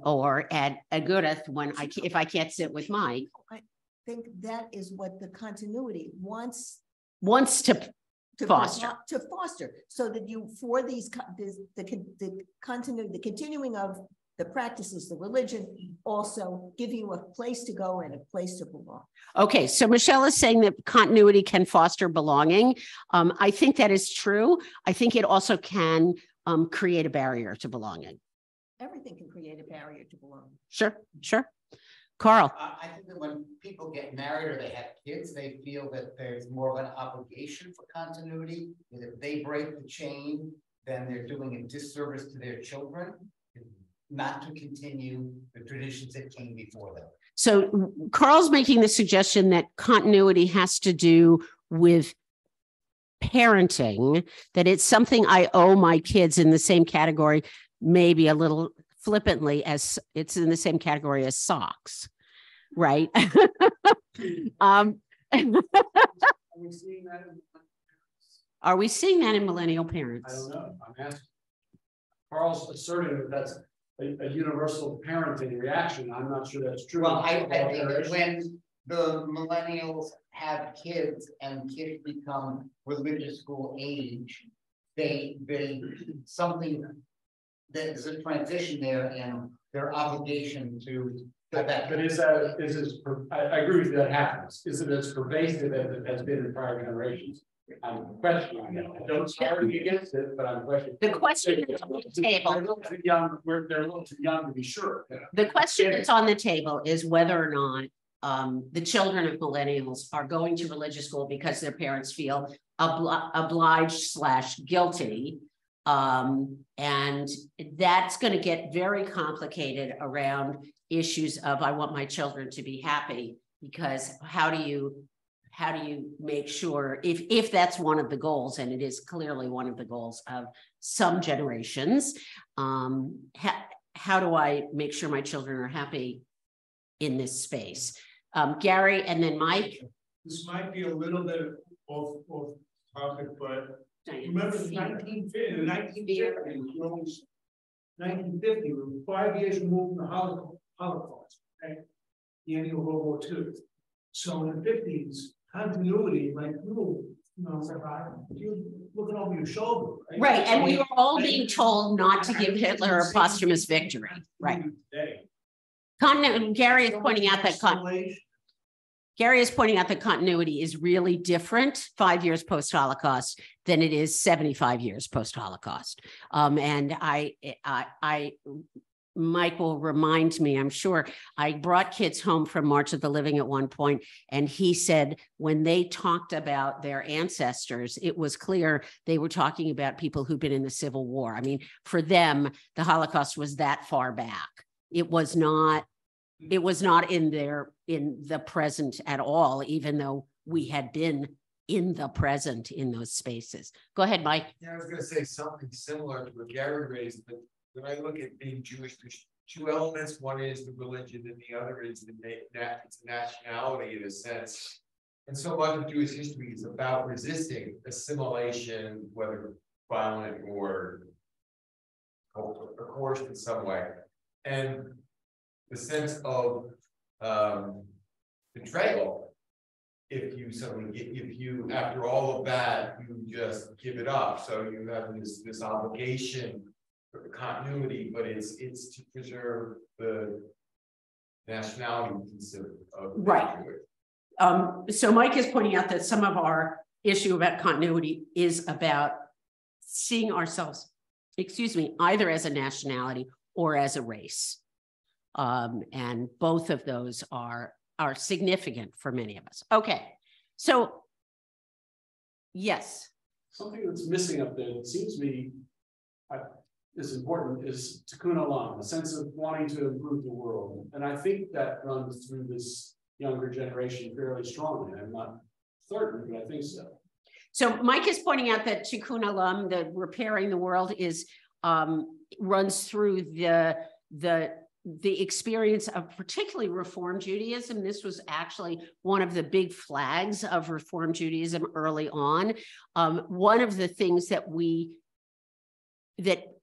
or at Agudath if I can't sit with Mike. I think that is what the continuity wants to foster. To foster, so that you, for the continuity, the continuing of the practices, the religion, also give you a place to go and a place to belong. Okay, so Michelle is saying that continuity can foster belonging. I think that is true. I think it also can create a barrier to belonging. Everything can create a barrier to belonging. Sure. Carl. I think that when people get married or they have kids, they feel that there's more of an obligation for continuity. And if they break the chain, then they're doing a disservice to their children, not to continue the traditions that came before them. So Carl's making the suggestion that continuity has to do with parenting, that it's something I owe my kids in the same category, maybe a little flippantly, as it's in the same category as socks, right? Are we seeing that in millennial parents? I don't know. I'm asking. Carl's asserting that that's a universal parenting reaction. I'm not sure that's true. Well, I think that when the millennials have kids and kids become religious school age, there's a transition there and their obligation to. But I agree with you, that happens. Is it as pervasive as it has been in prior generations? I'm questioning it. I don't argue against it, but I'm questioning. The question is on the table. They're a little too young. They're a little too young to be sure. The question that's on the table is whether or not the children of millennials are going to religious school because their parents feel obliged/guilty. And that's going to get very complicated around issues of, I want my children to be happy, because how do you make sure, if that's one of the goals, and it is clearly one of the goals of some generations, how do I make sure my children are happy in this space? Gary and then Mike. This might be a little bit off topic, but remember the 1950, we were 5 years removed from the Holocaust, right? The end of World War II. So in the 50s, continuity, like you're looking over your shoulder, right? Right, and we were all being told not to give Hitler a posthumous victory, right? Gary is pointing out that continuity is really different 5 years post-Holocaust than it is 75 years post-Holocaust. And Mike will remind me, I'm sure, I brought kids home from March of the Living at one point, and he said when they talked about their ancestors, it was clear they were talking about people who'd been in the Civil War. I mean, for them, the Holocaust was that far back. It was not in the present at all, even though we had been in the present in those spaces. Go ahead, Mike. Yeah, I was gonna say something similar to what Gary raised, but when I look at being Jewish, there's two elements. One is the religion and the other is the nationality in a sense. And so much of Jewish history is about resisting assimilation, whether violent or coerced in some way. And the sense of betrayal, if you after all of that, you just give it up. So you have this obligation for continuity, but it's to preserve the nationality of right. So Mike is pointing out that some of our issue about continuity is about seeing ourselves, either as a nationality or as a race. And both of those are significant for many of us. Okay, so yes. Something that's missing up there that seems to me is important is tikkun olam, a sense of wanting to improve the world. And I think that runs through this younger generation fairly strongly. I'm not certain, but I think so. So Mike is pointing out that tikkun olam, the repairing the world, is runs through the experience of particularly Reform Judaism. This was actually one of the big flags of Reform Judaism early on. One of the things that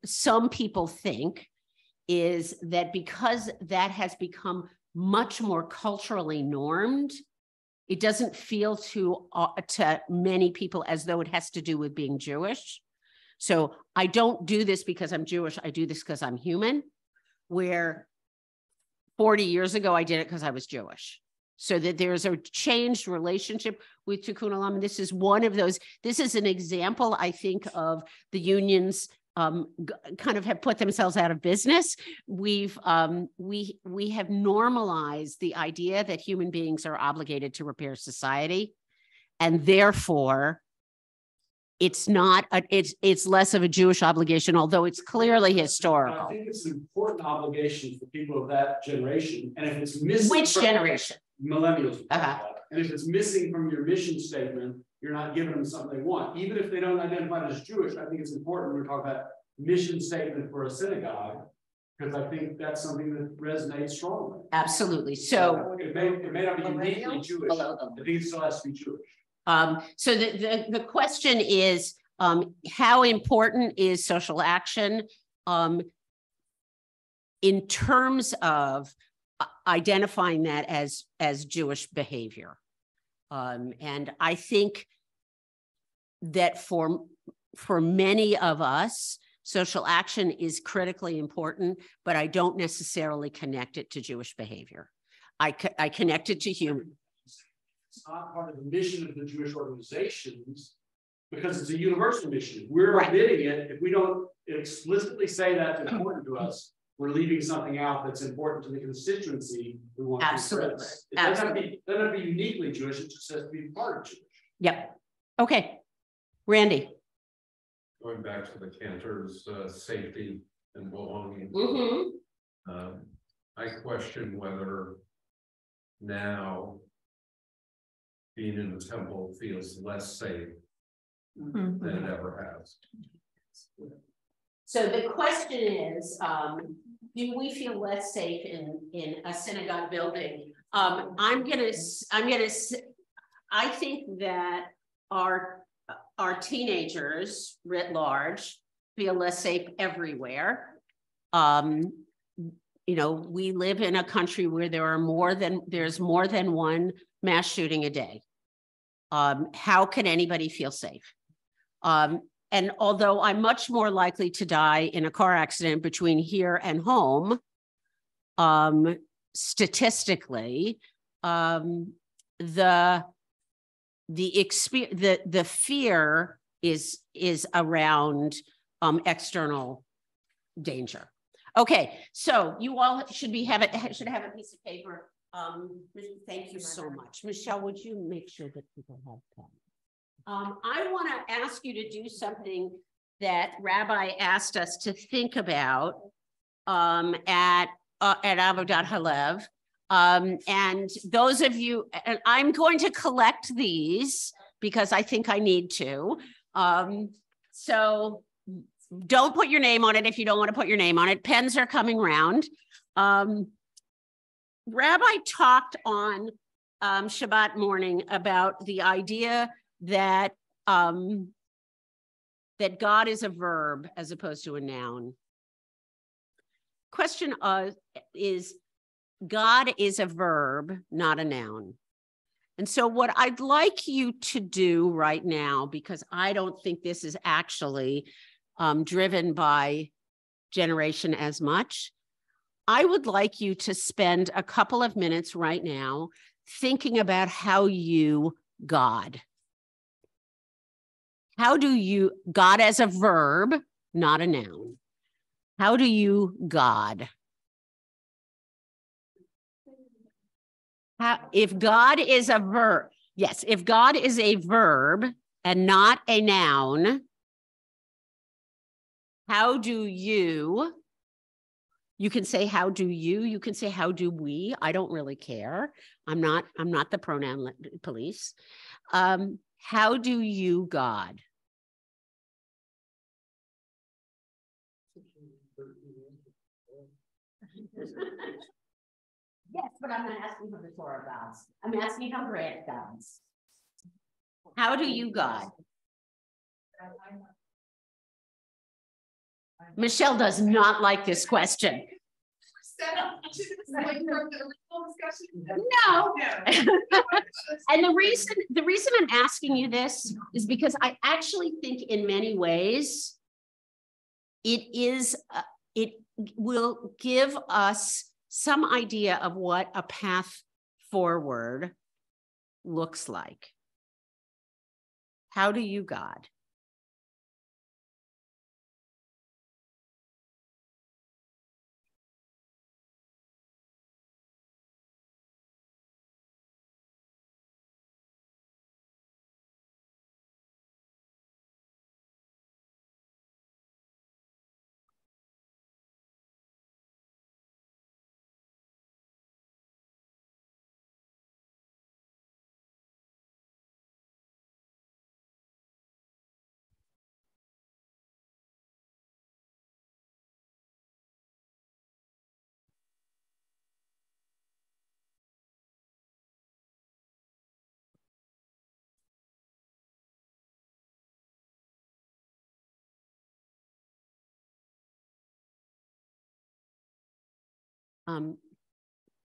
some people think is that because that has become much more culturally normed, it doesn't feel to many people as though it has to do with being Jewish. So I don't do this because I'm Jewish, I do this because I'm human, where 40 years ago, I did it because I was Jewish. So that there's a changed relationship with tikkun olam. This is one of those, this is an example, I think, of the unions kind of have put themselves out of business. We have normalized the idea that human beings are obligated to repair society, and therefore it's not it's less of a Jewish obligation, although it's clearly historical. I think it's an important obligation for people of that generation, and if it's missing, which generation? Millennials. And if it's missing from your mission statement, you're not giving them something they want. Even if they don't identify as Jewish, I think it's important when we talk about mission statement for a synagogue, because I think that's something that resonates strongly. Absolutely. So it may not be uniquely Jewish. I think it still has to be Jewish. So the question is, how important is social action in terms of identifying that as Jewish behavior? And I think that for many of us, social action is critically important, but I don't necessarily connect it to Jewish behavior. I connect it to human. It's not part of the mission of the Jewish organizations because it's a universal mission. We're admitting it. If we don't explicitly say that's important to us, we're leaving something out that's important to the constituency we want to express. It doesn't have to be uniquely Jewish, it just has to be part of Jewish. Yep. Okay. Randy. Going back to the Cantor's safety and belonging. I question whether now being in the temple feels less safe than it ever has. So the question is, do we feel less safe in a synagogue building? I think that our teenagers writ large feel less safe everywhere. You know, we live in a country where there's more than one mass shooting a day. How can anybody feel safe? And although I'm much more likely to die in a car accident between here and home, statistically, the fear is around external danger. Okay, so you all should have a piece of paper. Thank you so much. Michelle, would you make sure that people have pen? I want to ask you to do something that Rabbi asked us to think about at Avodat Halev. And those of you, and I'm going to collect these because I think I need to. So don't put your name on it if you don't want to put your name on it. Pens are coming round. Rabbi talked on Shabbat morning about the idea that that God is a verb as opposed to a noun. Question is, God is a verb, not a noun. And so what I'd like you to do right now, because I don't think this is actually driven by generation as much, I would like you to spend a couple of minutes right now thinking about how you God. How do you, God as a verb, not a noun. How do you God? If God is a verb, yes, if God is a verb and not a noun, how do you can say, how do you can say, how do we? I don't really care. I'm not the pronoun police. How do you God? Yes, but I'm not asking how the Torah gods. I'm asking how Grant gods. How do you God? Michelle does not like this question. No. And the reason I'm asking you this is because I actually think in many ways it will give us some idea of what a path forward looks like. How do you God?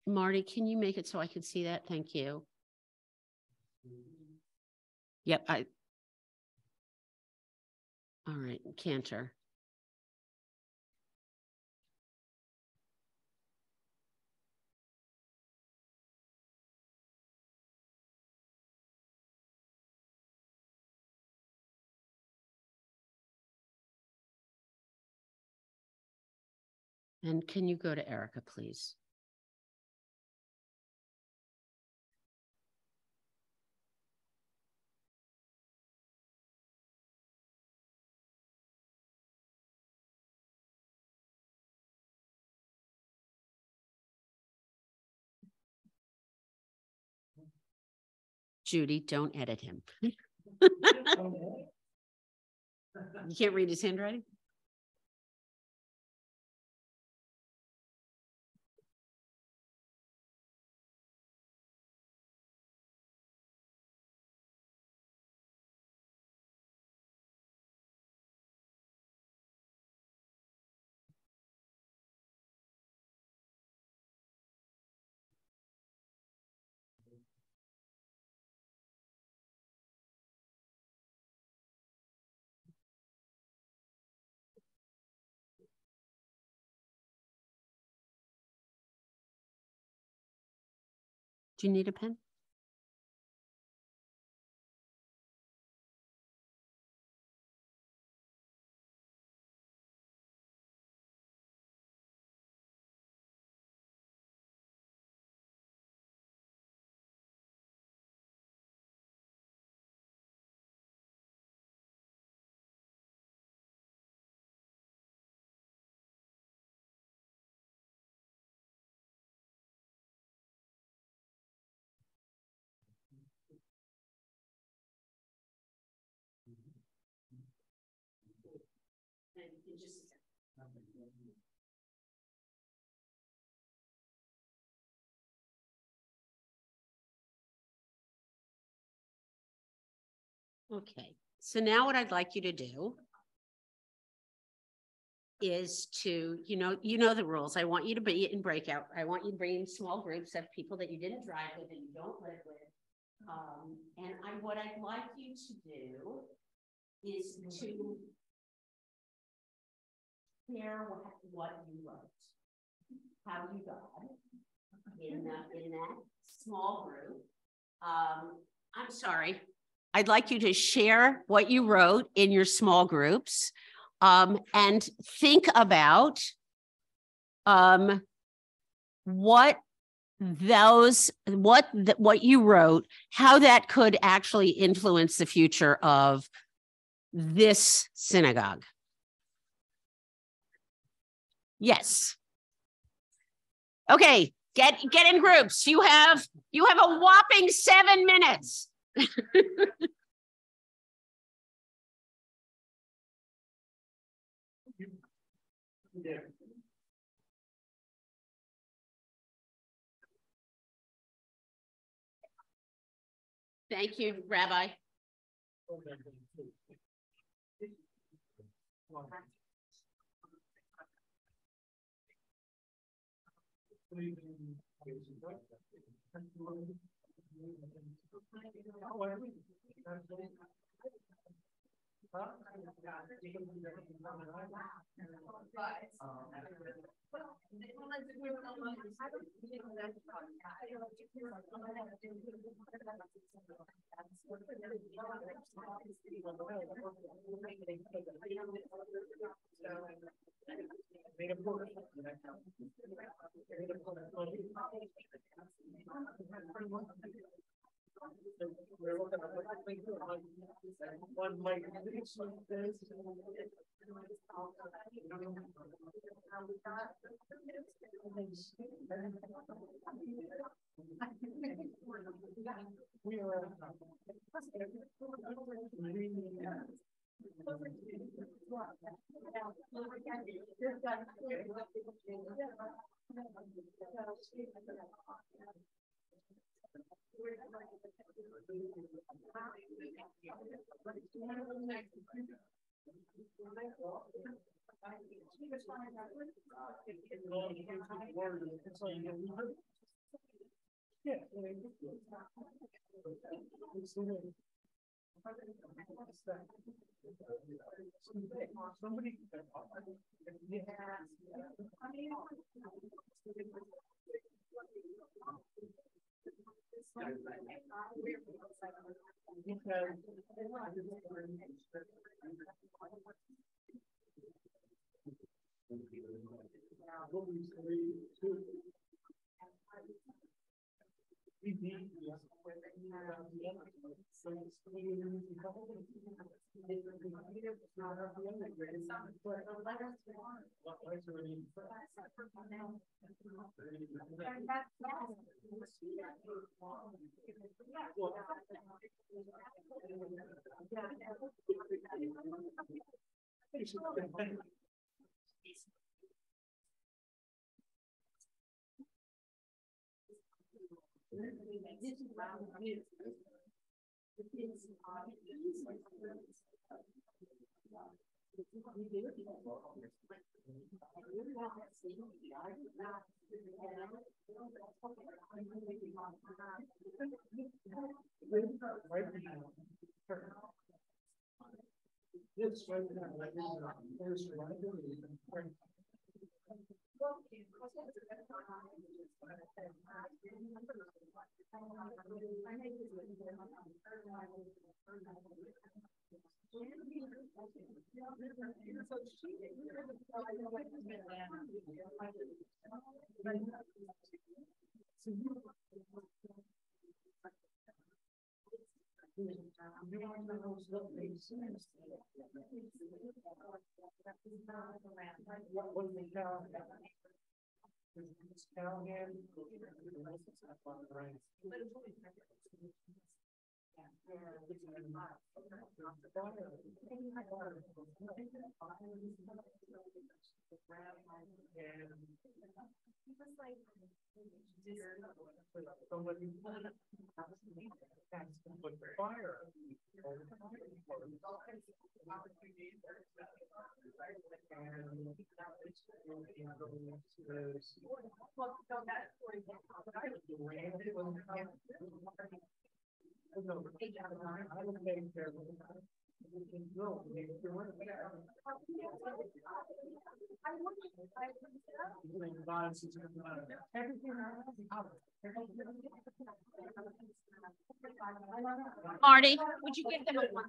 Marty, can you make it so I can see that? Thank you. Yep, all right, Cantor. And can you go to Erica, please? Judy, don't edit him. You can't read his handwriting? Do you need a pen? Just a second. Okay, so now what I'd like you to do is to, you know the rules. I want you to be in breakout. I want you to bring in small groups of people that you didn't drive with and you don't live with. What I'd like you to do is to share what you wrote, how you got in that small group. I'm sorry. I'd like you to share what you wrote in your small groups, and think about what you wrote, how that could actually influence the future of this synagogue. Yes. Okay, get in groups. You have a whopping 7 minutes. Yeah. Thank you, Rabbi. Marty, would you give them a one?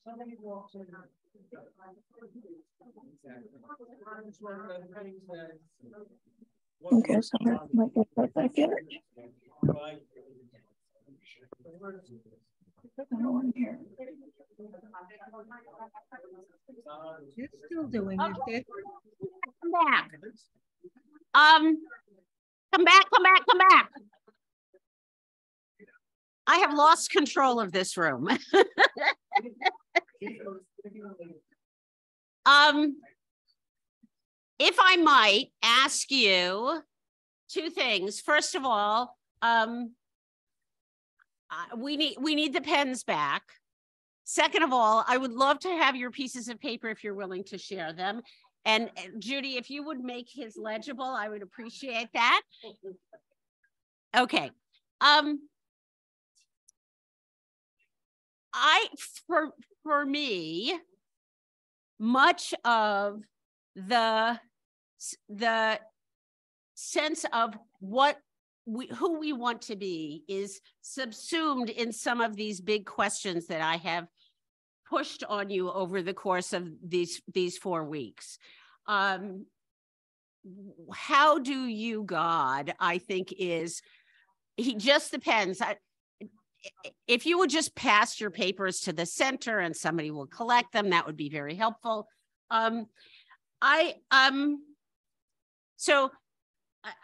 Somebody walks in. Okay, so I might get right back in it. No one here. You're still doing it, Dick. Come back. Come back. I have lost control of this room. If I might ask you two things. First of all, we need the pens back. Second of all, I would love to have your pieces of paper if you're willing to share them. And Judy, if you would make his legible, I would appreciate that. Okay. For me, much of the sense of who we want to be is subsumed in some of these big questions that I have pushed on you over the course of these 4 weeks. How do you, God, I think he just depends. If you would just pass your papers to the center and somebody will collect them, that would be very helpful. So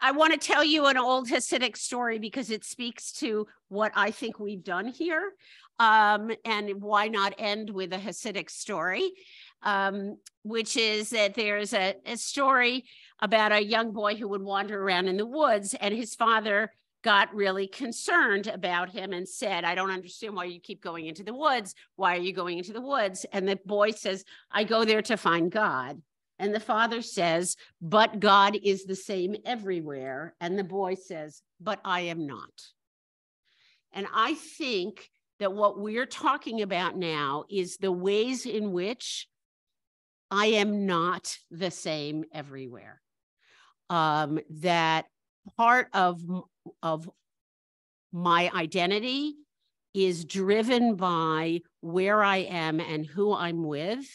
I want to tell you an old Hasidic story because it speaks to what I think we've done here. And why not end with a Hasidic story, which is that there's a story about a young boy who would wander around in the woods, and his father got really concerned about him and said, I don't understand why you keep going into the woods. Why are you going into the woods? And the boy says, I go there to find God. And the father says, but God is the same everywhere. And the boy says, but I am not. And I think that what we're talking about now is the ways in which I am not the same everywhere. That part of my identity is driven by where I am and who I'm with.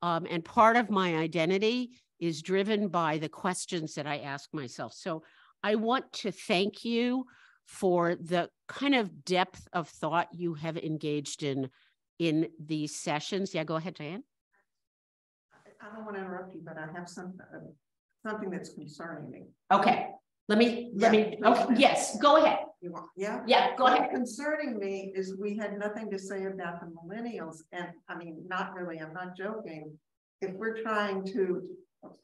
And part of my identity is driven by the questions that I ask myself. So I want to thank you for the kind of depth of thought you have engaged in these sessions. Yeah, go ahead, Diane. I don't want to interrupt you, but I have something that's concerning me. Okay. Let me, okay, yes, go ahead. You want, yeah? Yeah, go ahead. What's concerning me is we had nothing to say about the millennials, and I mean, not really, I'm not joking. if we're trying to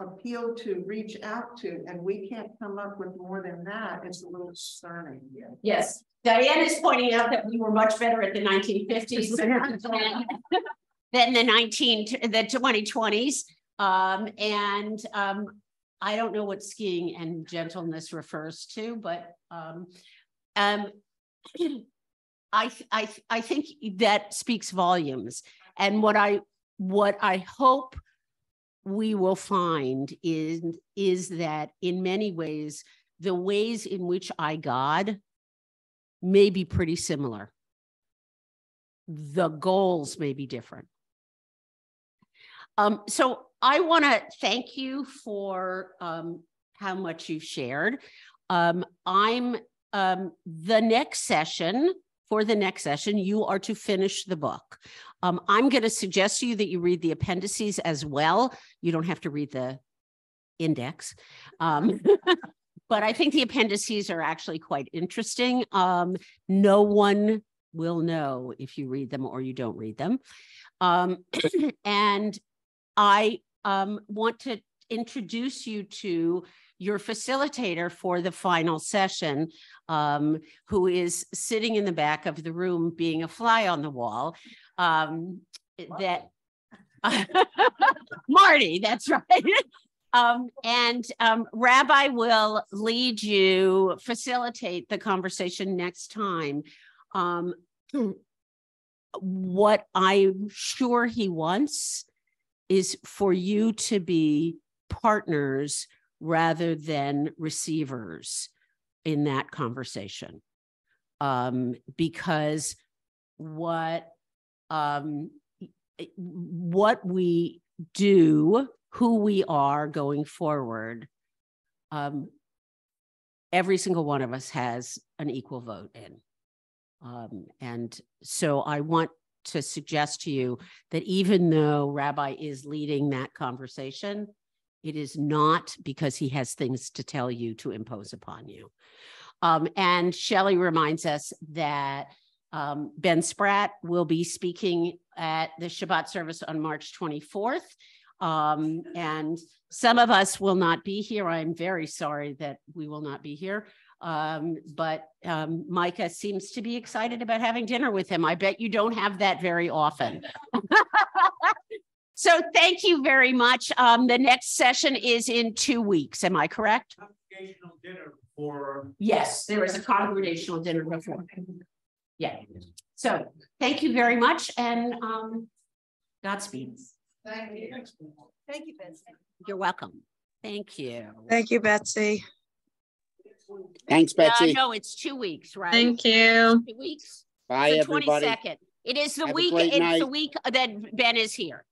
appeal to, reach out to, and we can't come up with more than that, it's a little concerning. Yes, Diane is pointing out that we were much better at the 1950s than the 2020s. I don't know what skiing and gentleness refers to, but I think that speaks volumes. And what I hope we will find is that in many ways, the ways in which I God may be pretty similar. The goals may be different. So I want to thank you for how much you've shared. For the next session, you are to finish the book. I'm going to suggest to you that you read the appendices as well. You don't have to read the index. But I think the appendices are actually quite interesting. No one will know if you read them or you don't read them. And I want to introduce you to your facilitator for the final session, who is sitting in the back of the room being a fly on the wall. Marty, that's right. Rabbi will lead you, facilitate the conversation next time. What I'm sure he wants is for you to be partners rather than receivers in that conversation. Because what we do, who we are going forward, every single one of us has an equal vote in. And so I want to suggest to you that even though Rabbi is leading that conversation, it is not because he has things to tell you to impose upon you. And Shelley reminds us that Ben Spratt will be speaking at the Shabbat service on March 24th. And some of us will not be here. I'm very sorry that we will not be here. But Micah seems to be excited about having dinner with him. I bet you don't have that very often. So thank you very much. The next session is in 2 weeks. Am I correct? Congregational dinner before. Yes, there is a congregational dinner before. Yeah. So thank you very much, and Godspeed. Thank you. Thank you, Betsy. You're welcome. Thank you. Thank you, Betsy. Thanks, Betsy. No, it's 2 weeks, right? Thank you. 2 weeks. Bye, the everybody. 22nd. It is the Have a week. great It's night. the week that Ben is here.